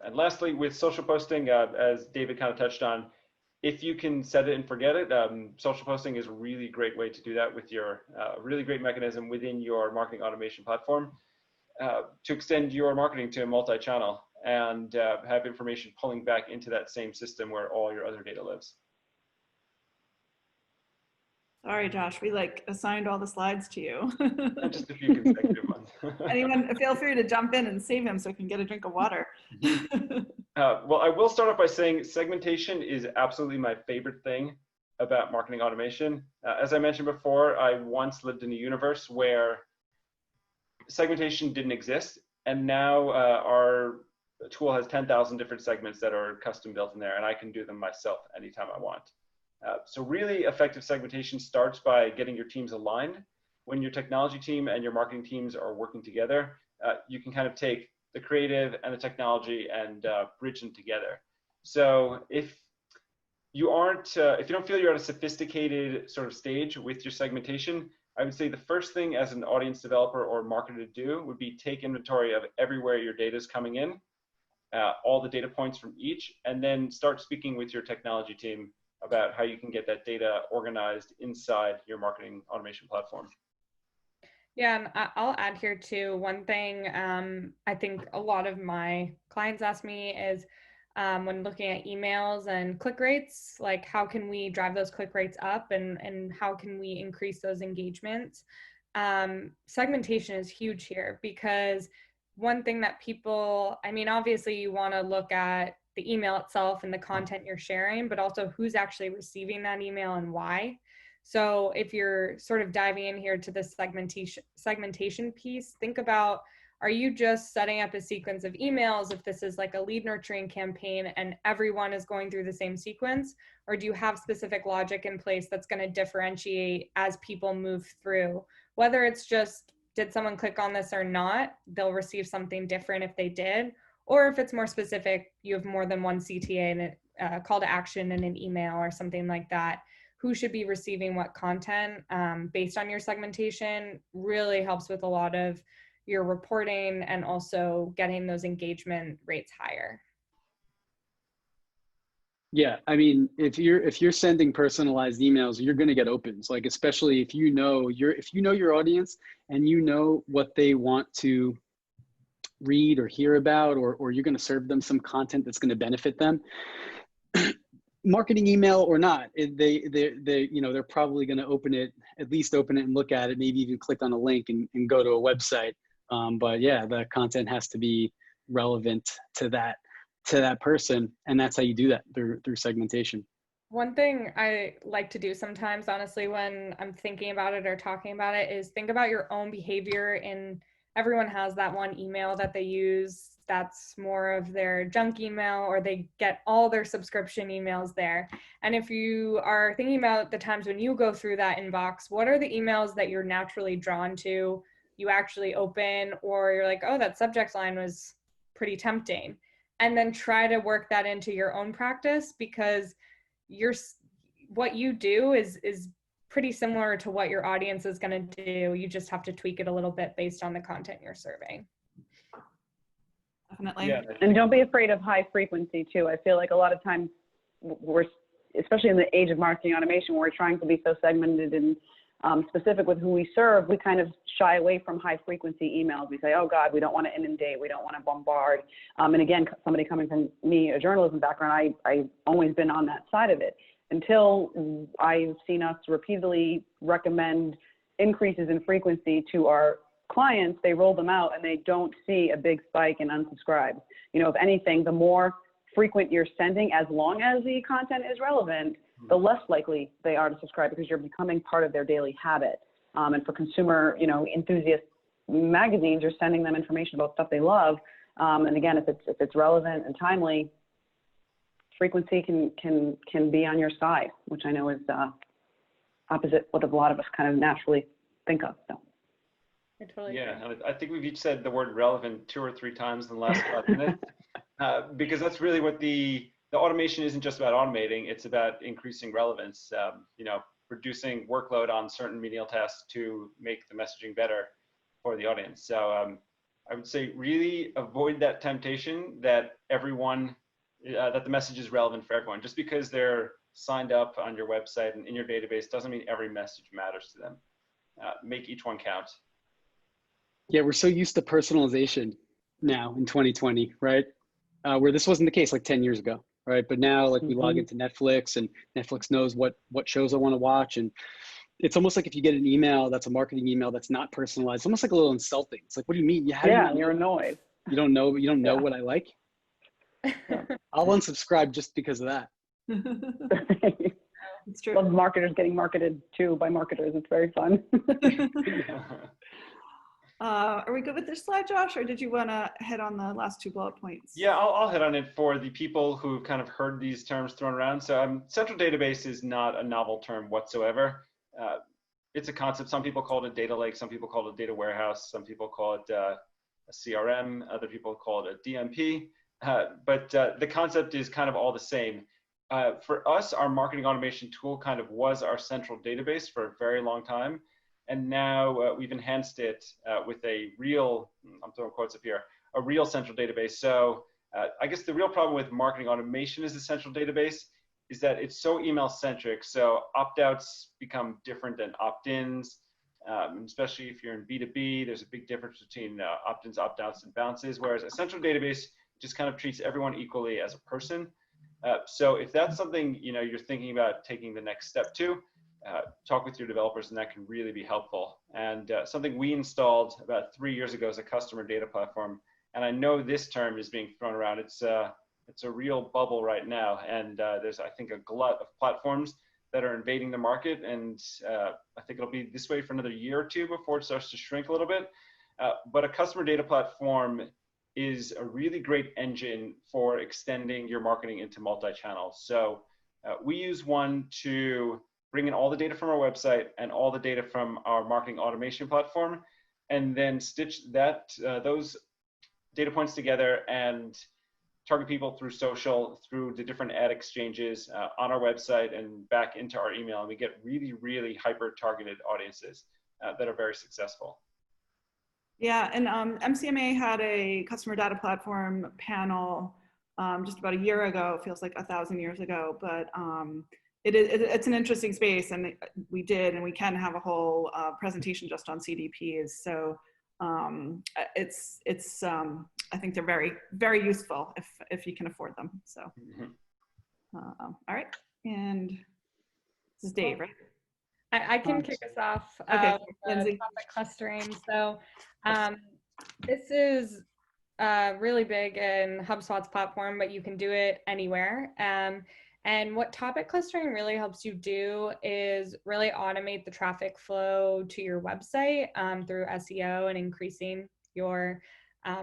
E: And lastly, with social posting, as David kind of touched on, if you can set it and forget it, social posting is a really great way to do that with your really great mechanism within your marketing automation platform to extend your marketing to a multi-channel and have information pulling back into that same system where all your other data lives.
A: Sorry, Josh, we like assigned all the slides to you.
E: Just a few consecutive ones.
A: Anyone, feel free to jump in and save him so he can get a drink of water.
E: Well, I will start off by saying segmentation is absolutely my favorite thing about marketing automation. As I mentioned before, I once lived in a universe where segmentation didn't exist, and now our tool has 10,000 different segments that are custom built in there, and I can do them myself anytime I want. So really effective segmentation starts by getting your teams aligned. When your technology team and your marketing teams are working together, you can kind of take the creative and the technology and bridge them together. So if you don't feel you're at a sophisticated sort of stage with your segmentation, I would say the first thing as an audience developer or marketer to do would be take inventory of everywhere your data is coming in, all the data points from each, and then start speaking with your technology team about how you can get that data organized inside your marketing automation platform.
D: Yeah, and I'll add here too, one thing I think a lot of my clients ask me is when looking at emails and click rates, like how can we drive those click rates up and how can we increase those engagements? Segmentation is huge here because one thing that people, I mean, obviously you want to look at the email itself and the content you're sharing, but also who's actually receiving that email and why. So if you're sort of diving in here to the segmentation piece, think about, are you just setting up a sequence of emails if this is like a lead nurturing campaign and everyone is going through the same sequence? Or do you have specific logic in place that's going to differentiate as people move through? Whether it's just, did someone click on this or not, they'll receive something different if they did. Or if it's more specific, you have more than one CTA and a call to action in an email or something like that. Who should be receiving what content based on your segmentation really helps with a lot of your reporting and also getting those engagement rates higher.
C: Yeah, I mean, if you're sending personalized emails, you're going to get opens. Like especially if you know your audience and you know what they want to read or hear about, or you're going to serve them some content that's going to benefit them. Marketing email or not, they're probably going to at least open it and look at it, maybe even click on a link and go to a website. But yeah, the content has to be relevant to that person, and that's how you do that through segmentation.
D: One thing I like to do sometimes, honestly, when I'm thinking about it or talking about it, is think about your own behavior. And everyone has that one email that they use that's more of their junk email, or they get all their subscription emails there. And if you are thinking about the times when you go through that inbox, what are the emails that you're naturally drawn to, you actually open, or you're like, oh, that subject line was pretty tempting. And then try to work that into your own practice, because what you do is pretty similar to what your audience is going to do. You just have to tweak it a little bit based on the content you're serving.
A: Definitely.
E: Yeah.
B: And don't be afraid of high frequency too. I feel like a lot of times we're, especially in the age of marketing automation, we're trying to be so segmented and specific with who we serve, we kind of shy away from high frequency emails. We say, oh God, we don't want to inundate, we don't want to bombard. And again, somebody coming from me, a journalism background, I've always been on that side of it until I've seen us repeatedly recommend increases in frequency to our clients. They roll them out and they don't see a big spike in unsubscribes. You know, if anything, the more frequent you're sending, as long as the content is relevant, the less likely they are to subscribe, because you're becoming part of their daily habit. And for consumer, enthusiast magazines, you're sending them information about stuff they love. And again, if it's relevant and timely, frequency can be on your side, which I know is opposite what a lot of us kind of naturally think of. So.
D: I totally
E: Yeah,
D: agree.
E: and I think we've each said the word relevant 2 or 3 times in the last 5 minutes, because that's really what the automation isn't just about automating; it's about increasing relevance. Reducing workload on certain menial tasks to make the messaging better for the audience. So I would say really avoid that temptation that that the message is relevant for everyone. Just because they're signed up on your website and in your database doesn't mean every message matters to them. Make each one count.
C: Yeah, we're so used to personalization now in 2020, right? Where this wasn't the case like 10 years ago, right? But now, like, we log
B: Mhm.
C: into Netflix and Netflix knows what shows I want to watch, and it's almost like if you get an email that's a marketing email that's not personalized, it's almost like a little insulting. It's like, what do you mean? How do you
B: Yeah,
C: not
B: and you're
C: know?
B: annoyed.
C: You don't know
B: Yeah.
C: what I like?
B: Yeah.
C: I'll unsubscribe just because of that.
A: It's true.
B: Love marketers getting marketed to by marketers. It's very fun.
A: Are we good with this slide, Josh, or did you want to hit on the last 2 bullet points?
E: Yeah, I'll hit on it for the people who've kind of heard these terms thrown around. So central database is not a novel term whatsoever. Uh, it's a concept. Some people call it a data lake. Some people call it a data warehouse. Some people call it a CRM. Other people call it a DMP. But the concept is kind of all the same. For us, our marketing automation tool kind of was our central database for a very long time. And now we've enhanced it with a real, I'm throwing quotes up here, a real central database. So I guess the real problem with marketing automation as a central database is that it's so email centric. So opt-outs become different than opt-ins, especially if you're in B2B. There's a big difference between opt-ins, opt-outs, and bounces, whereas a central database just kind of treats everyone equally as a person. So if that's something you're thinking about taking the next step to, talk with your developers, and that can really be helpful. And something we installed about 3 years ago is a customer data platform. And I know this term is being thrown around. It's a real bubble right now, and there's, I think, a glut of platforms that are invading the market, and I think it'll be this way for another year or two before it starts to shrink a little bit. But a customer data platform is a really great engine for extending your marketing into multi-channel. So we use one to bring in all the data from our website and all the data from our marketing automation platform, and then stitch those data points together and target people through social, through the different ad exchanges on our website and back into our email. And we get really, really hyper-targeted audiences that are very successful.
A: Yeah, and MCMA had a customer data platform panel just about a year ago. It feels like 1,000 years ago, but it's an interesting space, and we can have a whole presentation just on CDPs. So it's I think they're very, very useful if you can afford them. So all right, and this is Dave, right?
D: I can kick us off
A: Okay,
D: with the
A: Lindsay.
D: topic clustering. So this is really big in HubSpot's platform, but you can do it anywhere. And what topic clustering really helps you do is really automate the traffic flow to your website through SEO and increasing your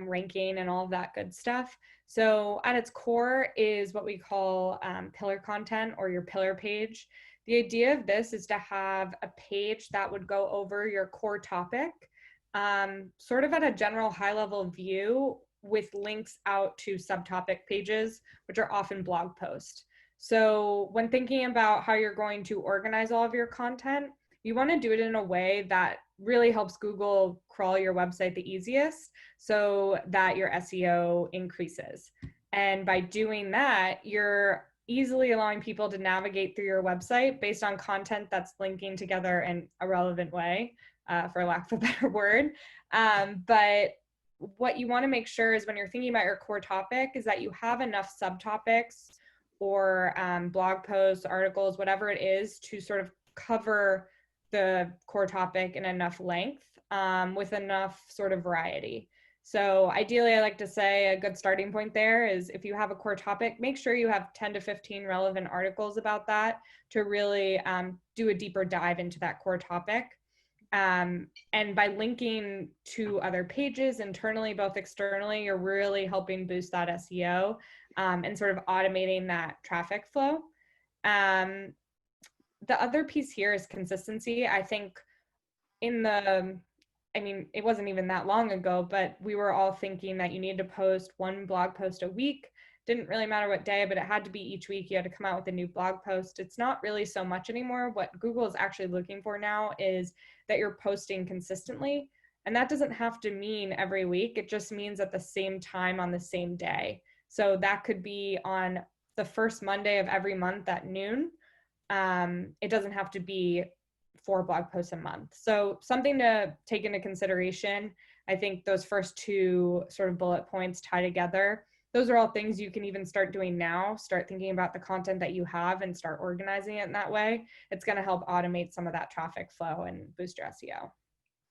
D: ranking and all of that good stuff. So at its core is what we call pillar content, or your pillar page. The idea of this is to have a page that would go over your core topic, sort of at a general high-level view, with links out to subtopic pages, which are often blog posts. So when thinking about how you're going to organize all of your content, you want to do it in a way that really helps Google crawl your website the easiest, so that your SEO increases. And by doing that, you're easily allowing people to navigate through your website based on content that's linking together in a relevant way, for lack of a better word. But what you want to make sure is, when you're thinking about your core topic, is that you have enough subtopics or blog posts, articles, whatever it is, to sort of cover the core topic in enough length, with enough sort of variety. So ideally, I like to say a good starting point there is, if you have a core topic, make sure you have 10 to 15 relevant articles about that to really do a deeper dive into that core topic. And by linking to other pages internally, both externally, you're really helping boost that SEO and sort of automating that traffic flow. The other piece here is consistency. I think in the I mean, it wasn't even that long ago, but we were all thinking that you needed to post one blog post a week. Didn't really matter what day, but it had to be each week. You had to come out with a new blog post. It's not really so much anymore. What Google is actually looking for now is that you're posting consistently. And that doesn't have to mean every week. It just means at the same time on the same day. So that could be on the first Monday of every month at noon. It doesn't have to be 4 blog posts a month. So something to take into consideration. I think those first 2 sort of bullet points tie together. Those are all things you can even start doing now. Start thinking about the content that you have and start organizing it in that way. It's going to help automate some of that traffic flow and boost your SEO.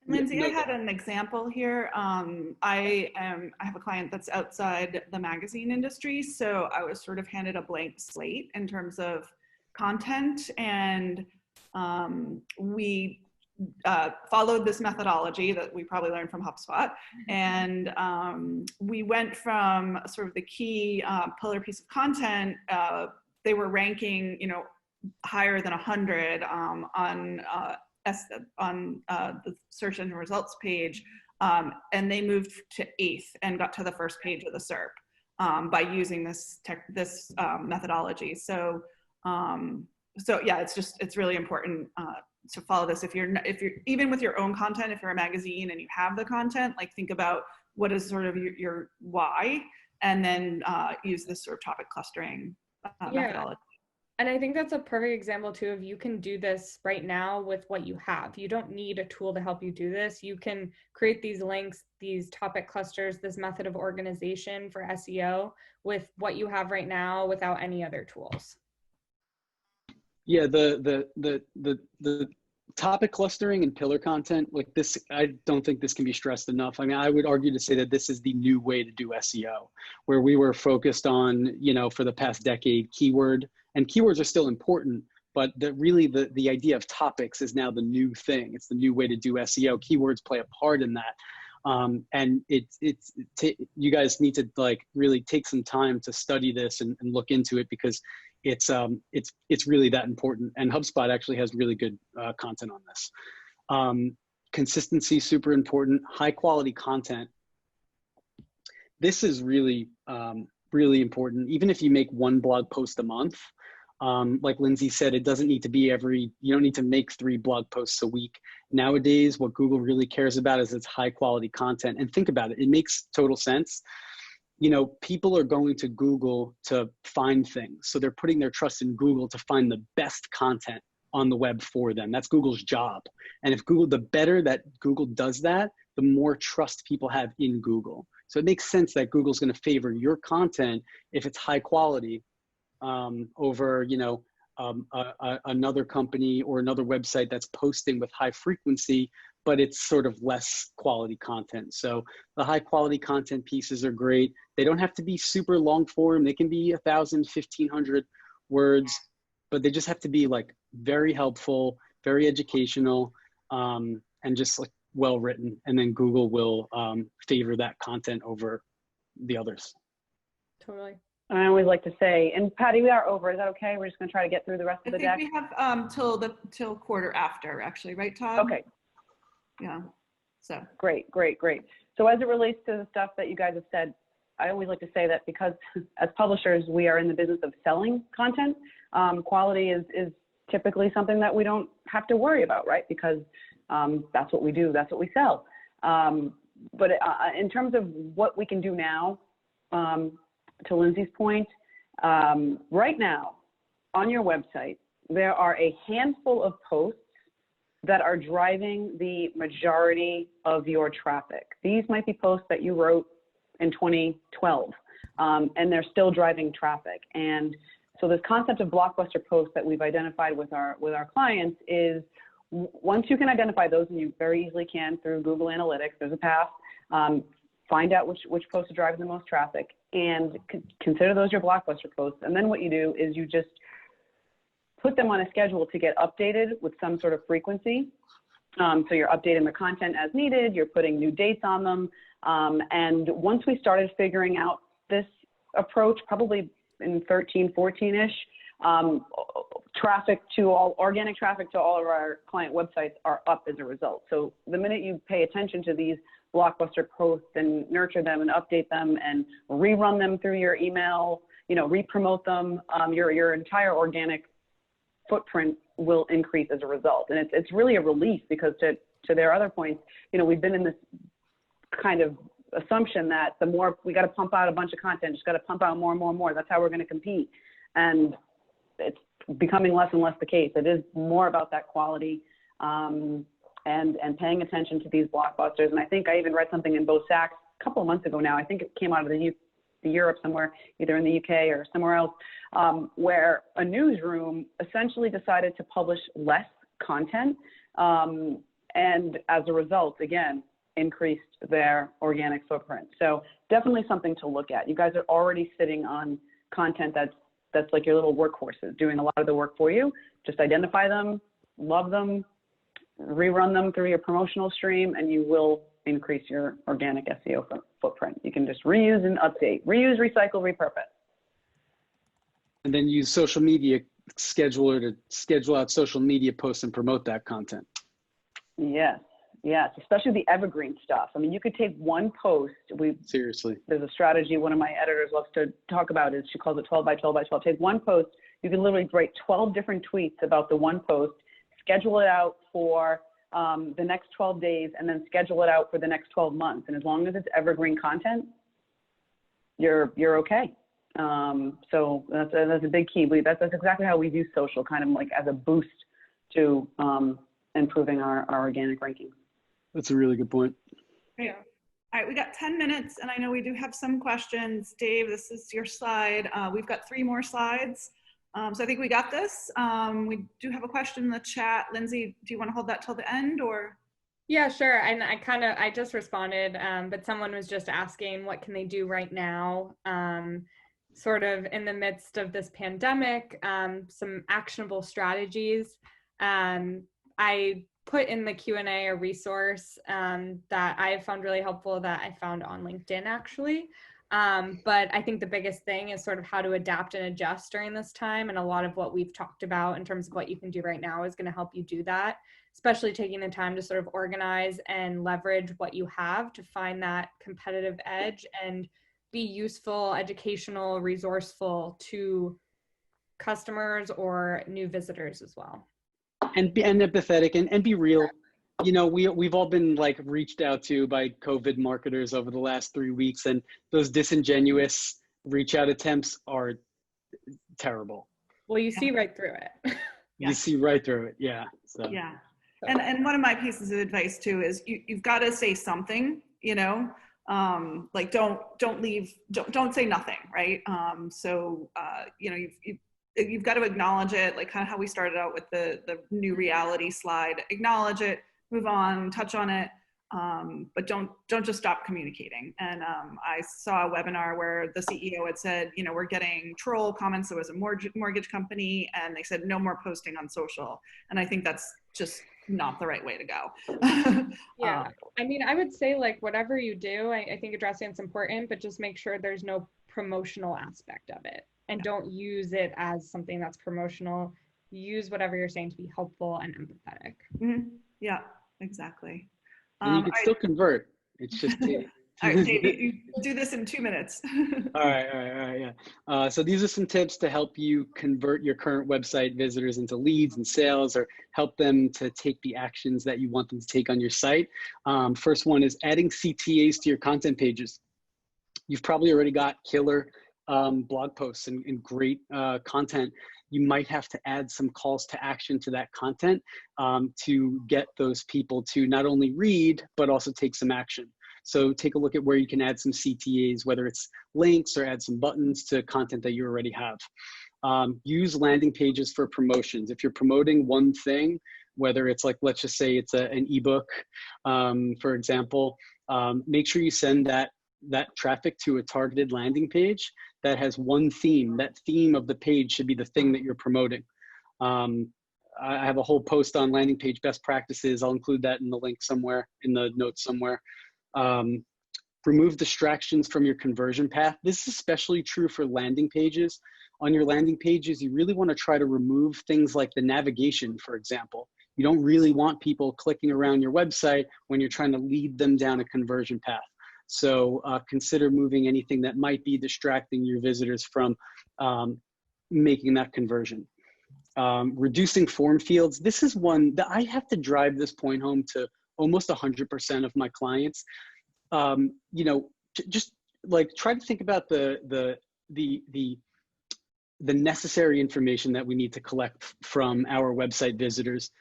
A: Lindsay, I had an example here. I have a client that's outside the magazine industry, so I was sort of handed a blank slate in terms of content, and we followed this methodology that we probably learned from HubSpot, and we went from sort of the key pillar piece of content. They were ranking, you know, higher than 100 on the search engine results page, and they moved to 8th and got to the first page of the SERP by using this methodology. So yeah, it's really important to follow this. If you're even with your own content, if you're a magazine and you have the content, like think about what is sort of your why, and then use this sort of topic clustering methodology.
D: And I think that's a perfect example too of you can do this right now with what you have. You don't need a tool to help you do this. You can create these links, these topic clusters, this method of organization for SEO with what you have right now without any other tools.
C: Yeah, the topic clustering and pillar content like this, I don't think this can be stressed enough. I mean, I would argue to say that this is the new way to do SEO, where we were focused on, you know, for the past decade, keyword, and keywords are still important, but really the idea of topics is now the new thing. It's the new way to do SEO. Keywords play a part in that. And you guys need to like really take some time to study this and look into it, because it's really that important. And HubSpot actually has really good content on this. Consistency, super important. High quality content. This is really, really important. Even if you make 1 blog post a month, like Lindsay said, it doesn't need to be you don't need to make 3 blog posts a week. Nowadays, what Google really cares about is its high quality content. And think about it, it makes total sense. You know, people are going to Google to find things. So they're putting their trust in Google to find the best content on the web for them. That's Google's job. And if the better that Google does that, the more trust people have in Google. So it makes sense that Google's going to favor your content if it's high quality over, you know, another company or another website that's posting with high frequency, but it's sort of less quality content. So the high quality content pieces are great. They don't have to be super long form. They can be 1,000, 1,500 words, but they just have to be like very helpful, very educational, and just like well written. And then Google will favor that content over the others.
D: Totally.
B: I always like to say, and Patty, we are over. Is that okay? We're just going to try to get through the rest of the deck.
A: I think we have till quarter after, actually, right, Todd?
B: Okay.
A: Yeah. So
B: great. So as it relates to the stuff that you guys have said, I always like to say that because as publishers, we are in the business of selling content. Quality is typically something that we don't have to worry about, right? Because that's what we do. That's what we sell. But in terms of what we can do now, to Lindsay's point, right now on your website, there are a handful of posts that are driving the majority of your traffic. These might be posts that you wrote in 2012, and they're still driving traffic. And so this concept of blockbuster posts that we've identified with our clients is, once you can identify those, and you very easily can through Google Analytics, there's a path, find out which posts are driving the most traffic, and consider those your blockbuster posts. And then what you do is you just put them on a schedule to get updated with some sort of frequency. So you're updating the content as needed, you're putting new dates on them. And once we started figuring out this approach, probably in 13, 14-ish, organic traffic to all of our client websites are up as a result. So the minute you pay attention to these blockbuster posts and nurture them and update them and rerun them through your email, re-promote them, your entire organic footprint will increase as a result. And it's really a relief, because to their other points, we've been in this kind of assumption that the more we got to pump out a bunch of content, just got to pump out more and more and more. That's how we're going to compete. And it's becoming less and less the case. It is more about that quality and paying attention to these blockbusters. And I think I even read something in Bo Sachs a couple of months ago now. I think it came out of the Europe somewhere, either in the UK or somewhere else, where a newsroom essentially decided to publish less content. And as a result, again, increased their organic footprint. So definitely something to look at. You guys are already sitting on content that's like your little workhorses, doing a lot of the work for you. Just identify them, love them, rerun them through your promotional stream, and you will increase your organic SEO footprint. You can just reuse and update, reuse, recycle, repurpose.
C: And then use social media scheduler to schedule out social media posts and promote that content. Yes, especially the evergreen stuff. I mean, you could take one post. Seriously.
B: There's a strategy one of my editors loves to talk about. She calls it 12 by 12 by 12. Take one post. You can literally write 12 different tweets about the one post, schedule it out for the next 12 days, and then schedule it out for the next 12 months. And as long as it's evergreen content, you're okay. So that's a big key. That's exactly how we view social, kind of like as a boost to improving our organic rankings.
C: That's a really good point.
A: Great. All right, we got 10 minutes, and I know we do have some questions. Dave, this is your slide. We've got 3 more slides. So I think we got this. We do have a question in the chat. Lindsay, do you want to hold that till the end, or?
D: Yeah, sure. And I just responded, but someone was just asking what can they do right now, sort of in the midst of this pandemic, some actionable strategies. I put in the Q&A a resource that I have found really helpful that I found on LinkedIn actually. But I think the biggest thing is sort of how to adapt and adjust during this time. And a lot of what we've talked about in terms of what you can do right now is going to help you do that, especially taking the time to sort of organize and leverage what you have to find that competitive edge and be useful, educational, resourceful to customers or new visitors as well.
C: And be empathetic and be real. We've all been like reached out to by COVID marketers over the last 3 weeks, and those disingenuous reach out attempts are terrible.
D: Well, you see right through it.
C: You see right through it. Yeah. So.
A: Yeah. And one of my pieces of advice too is you've got to say something, like don't say nothing. Right. You've got to acknowledge it, like kind of how we started out with the new reality slide. Acknowledge it, move on, touch on it, but don't just stop communicating. And I saw a webinar where the CEO had said, we're getting troll comments. There was a mortgage company, and they said no more posting on social. And I think that's just not the right way to go.
D: Yeah, I mean, I would say like whatever you do, I think addressing it's important, but just make sure there's no promotional aspect of it. And don't use it as something that's promotional. Use whatever you're saying to be helpful and empathetic.
A: Mm-hmm. Yeah, exactly.
C: And you can still convert. It's just
A: all right, Dave, you do this in 2 minutes.
C: All right, yeah. So these are some tips to help you convert your current website visitors into leads and sales, or help them to take the actions that you want them to take on your site. First one is adding CTAs to your content pages. You've probably already got killer blog posts and great content. You might have to add some calls to action to that content to get those people to not only read, but also take some action. So take a look at where you can add some CTAs, whether it's links or add some buttons to content that you already have. Use landing pages for promotions. If you're promoting one thing, whether it's like, let's just say it's an ebook, for example, make sure you send that traffic to a targeted landing page that has one theme. That theme of the page should be the thing that you're promoting. I have a whole post on landing page best practices. I'll include that in the link somewhere, in the notes somewhere. Remove distractions from your conversion path. This is especially true for landing pages. On your landing pages, you really want to try to remove things like the navigation, for example. You don't really want people clicking around your website when you're trying to lead them down a conversion path. So consider moving anything that might be distracting your visitors from making that conversion. Reducing form fields. This is one that I have to drive this point home to almost 100% of my clients. You know, just like try to think about the necessary information that we need to collect from our website visitors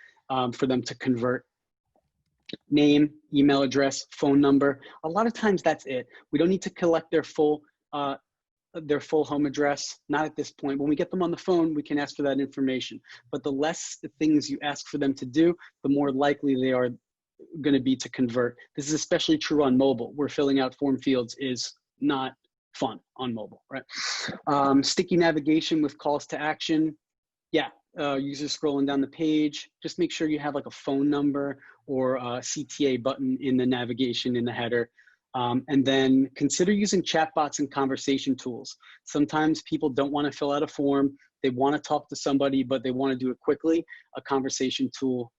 C: for them to convert. Name, email address, phone number. A lot of times that's it. We don't need to collect their full home address, not at this point. When we get them on the phone, we can ask for that information. But the less things you ask for them to do, the more likely they are going to be to convert. This is especially true on mobile, where filling out form fields is not fun on mobile, right? Sticky navigation with calls to action. Yeah, users scrolling down the page. Just make sure you have like a phone number or a CTA button in the navigation in the header. And then consider using chatbots and conversation tools. Sometimes people don't want to fill out a form. They want to talk to somebody, but they want to do it quickly. A conversation tool,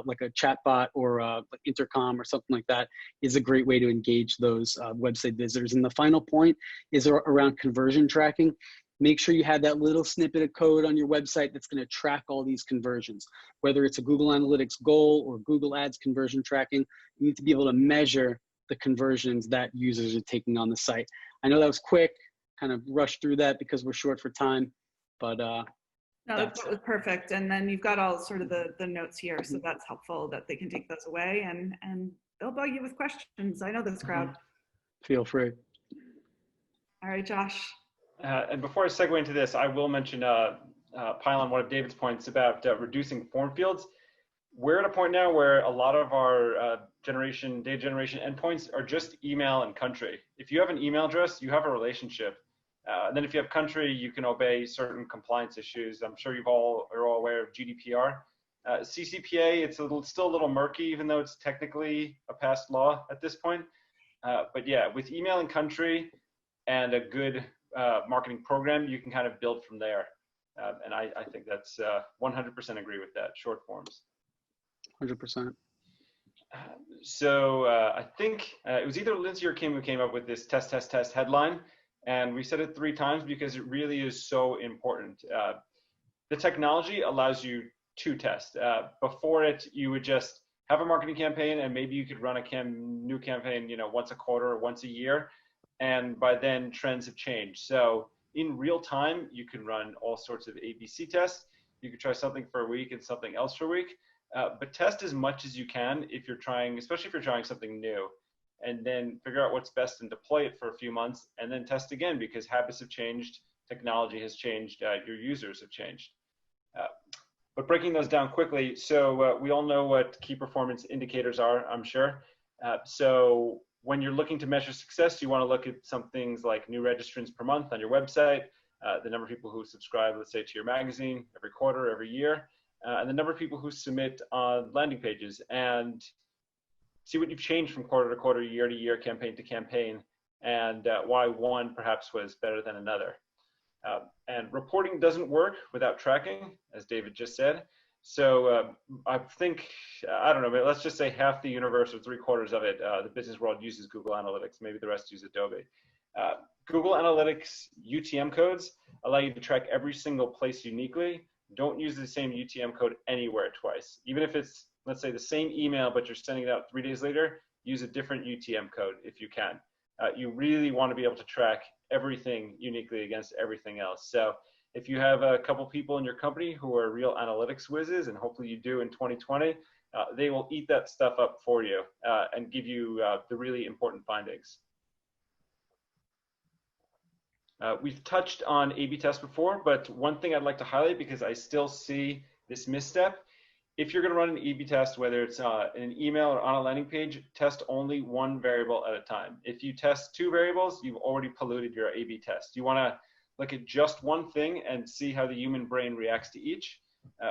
C: like a chatbot or like intercom or something like that, is a great way to engage those website visitors. And the final point is around conversion tracking. Make sure you have that little snippet of code on your website that's going to track all these conversions. Whether it's a Google Analytics goal or Google Ads conversion tracking, you need to be able to measure the conversions that users are taking on the site. I know that was quick, kind of rushed through that because we're short for time, but
A: no, that was perfect. And then you've got all sort of the notes here, so that's helpful that they can take those away and they'll bug you with questions. I know this crowd.
C: Feel free.
A: All right, Josh.
E: And before I segue into this, I will mention, pile on one of David's points about reducing form fields. We're at a point now where a lot of our data generation endpoints are just email and country. If you have an email address, you have a relationship. And then if you have country, you can obey certain compliance issues. I'm sure are all aware of GDPR. CCPA, it's still a little murky, even though it's technically a passed law at this point. But yeah, with email and country and a good marketing program, you can kind of build from there. And I think that's 100% agree with that, short forms.
C: 100%.
E: So I think it was either Lindsay or Kim who came up with this test, test, test headline. And we said it 3 times because it really is so important. The technology allows you to test. Before it, you would just have a marketing campaign and maybe you could run a new campaign, you know, once a quarter or once a year. And by then trends have changed. So in real time, you can run all sorts of ABC tests. You could try something for a week and something else for a week. But test as much as you can if you're trying, especially if you're trying something new, and then figure out what's best and deploy it for a few months and then test again because habits have changed, technology has changed, your users have changed. But breaking those down quickly, so we all know what key performance indicators are, I'm sure. So when you're looking to measure success, you want to look at some things like new registrants per month on your website, the number of people who subscribe, let's say, to your magazine every quarter, every year, and the number of people who submit on landing pages, and see what you've changed from quarter to quarter, year to year, campaign to campaign, and why one perhaps was better than another. And reporting doesn't work without tracking, as David just said. So I think, I don't know, but let's just say half the universe or 3/4 of it, the business world uses Google Analytics. Maybe the rest use Adobe. Google Analytics UTM codes allow you to track every single place uniquely. Don't use the same UTM code anywhere twice. Even if it's, let's say, the same email, but you're sending it out 3 days later, use a different UTM code if you can. You really want to be able to track everything uniquely against everything else. So if you have a couple people in your company who are real analytics whizzes, and hopefully you do in 2020, they will eat that stuff up for you and give you the really important findings. We've touched on A/B tests before, but one thing I'd like to highlight, because I still see this misstep, if you're going to run an A/B test, whether it's in an email or on a landing page, test only one variable at a time. If you test 2 variables, you've already polluted your A/B test. You want to look at just one thing and see how the human brain reacts to each.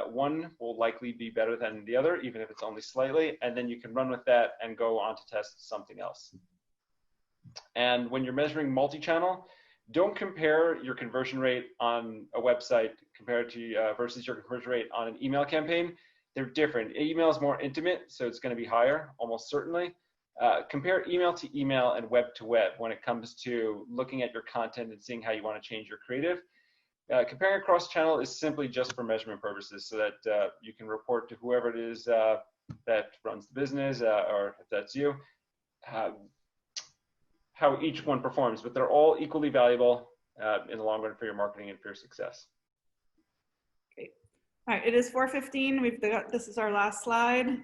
E: One will likely be better than the other, even if it's only slightly, and then you can run with that and go on to test something else. And when you're measuring multi-channel, Don't compare your conversion rate on a website compared to versus your conversion rate on an email campaign. They're different. Email is more intimate, so it's going to be higher, almost certainly. Compare email to email and web to web when it comes to looking at your content and seeing how you want to change your creative. Comparing across channel is simply just for measurement purposes, so that you can report to whoever it is that runs the business, or if that's you, how each one performs. But they're all equally valuable in the long run for your marketing and for your success.
A: Great. All right, it is 4:15. We've got, this is our last slide.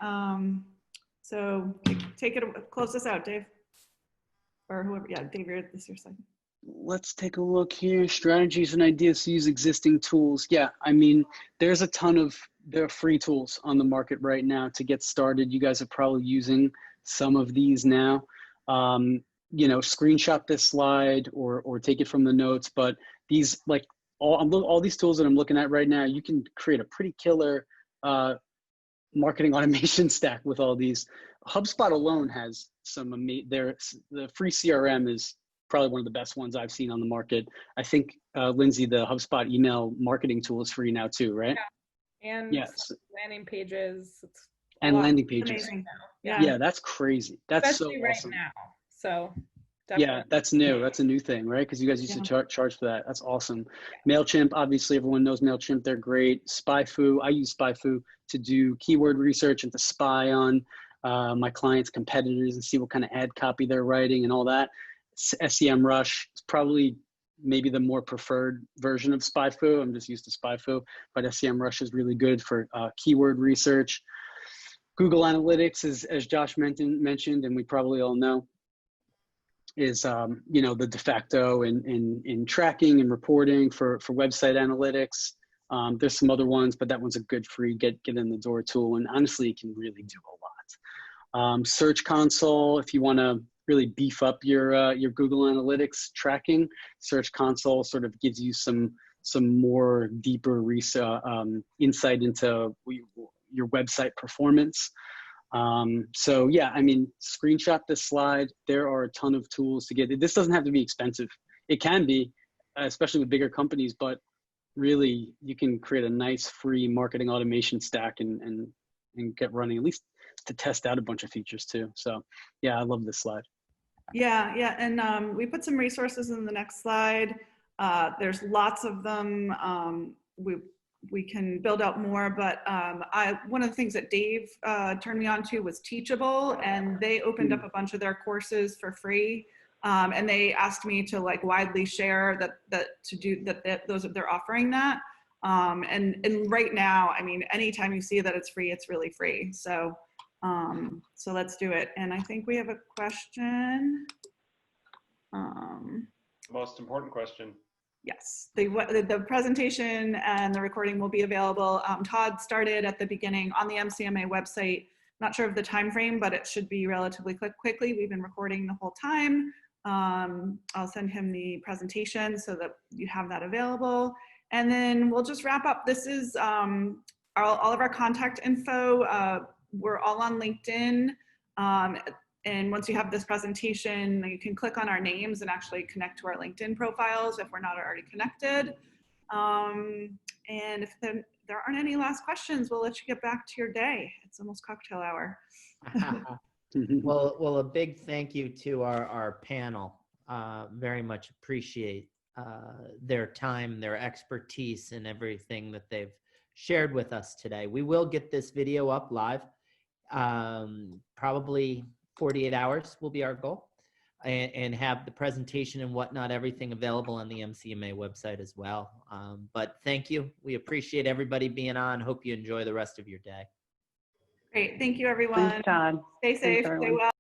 A: So take it, close this out, Dave. Or whoever, yeah, Dave, this is your slide.
C: Let's take a look here. Strategies and ideas to use existing tools. Yeah, I mean, there's a ton of, there are free tools on the market right now to get started. You guys are probably using some of these now. You know, screenshot this slide or take it from the notes, but these, like all these tools that I'm looking at right now, you can create a pretty killer marketing automation stack with all these. HubSpot alone has some the free CRM is probably one of the best ones I've seen on the market. I think, Lindsay, the HubSpot email marketing tool is free now too, right?
D: Yeah. And
C: yes.
D: landing pages.
C: And landing pages.
A: Amazing.
C: Yeah, that's crazy. That's
D: especially
C: so
D: right
C: awesome.
D: now. So definitely.
C: Yeah, that's new. That's a new thing, right? Because you guys used to charge for that. That's awesome. MailChimp, obviously everyone knows MailChimp. They're great. SpyFu, I use SpyFu to do keyword research and to spy on my clients' competitors and see what kind of ad copy they're writing and all that. SEMrush is probably maybe the more preferred version of SpyFu. I'm just used to SpyFu, but SEMrush is really good for keyword research. Google Analytics is, as Josh mentioned, and we probably all know, is you know, the de facto in tracking and reporting for website analytics. There's some other ones, but that one's a good free get in the door tool, and honestly, it can really do a lot. Search Console, if you want to really beef up your Google Analytics tracking, Search Console sort of gives you some more deeper insight into your website performance. So yeah, I mean, screenshot this slide. There are a ton of tools to get it. This doesn't have to be expensive. It can be, especially with bigger companies, but really you can create a nice free marketing automation stack and get running, at least to test out a bunch of features too. So yeah, I love this slide.
A: Yeah, and we put some resources in the next slide. There's lots of them. We can build out more, but one of the things that Dave turned me on to was Teachable, and they opened up a bunch of their courses for free, and they asked me to like widely share those they're offering that. And right now, I mean, anytime you see that it's free, it's really free. So so let's do it. And I think we have a question.
E: Most important question.
A: Yes, the presentation and the recording will be available. Todd started at the beginning on the MCMA website. Not sure of the time frame, but it should be relatively quickly. We've been recording the whole time. I'll send him the presentation so that you have that available. And then we'll just wrap up. This is all of our contact info. We're all on LinkedIn. And once you have this presentation, you can click on our names and actually connect to our LinkedIn profiles if we're not already connected. And if there aren't any last questions, we'll let you get back to your day. It's almost cocktail hour.
F: Well, a big thank you to our panel. Very much appreciate their time, their expertise, and everything that they've shared with us today. We will get this video up live. Probably 48 hours will be our goal, and have the presentation and whatnot, everything available on the MCMA website as well. But thank you. We appreciate everybody being on. Hope you enjoy the rest of your day.
A: Great. Thank you, everyone.
B: Thanks, Todd.
A: Stay safe. Stay well.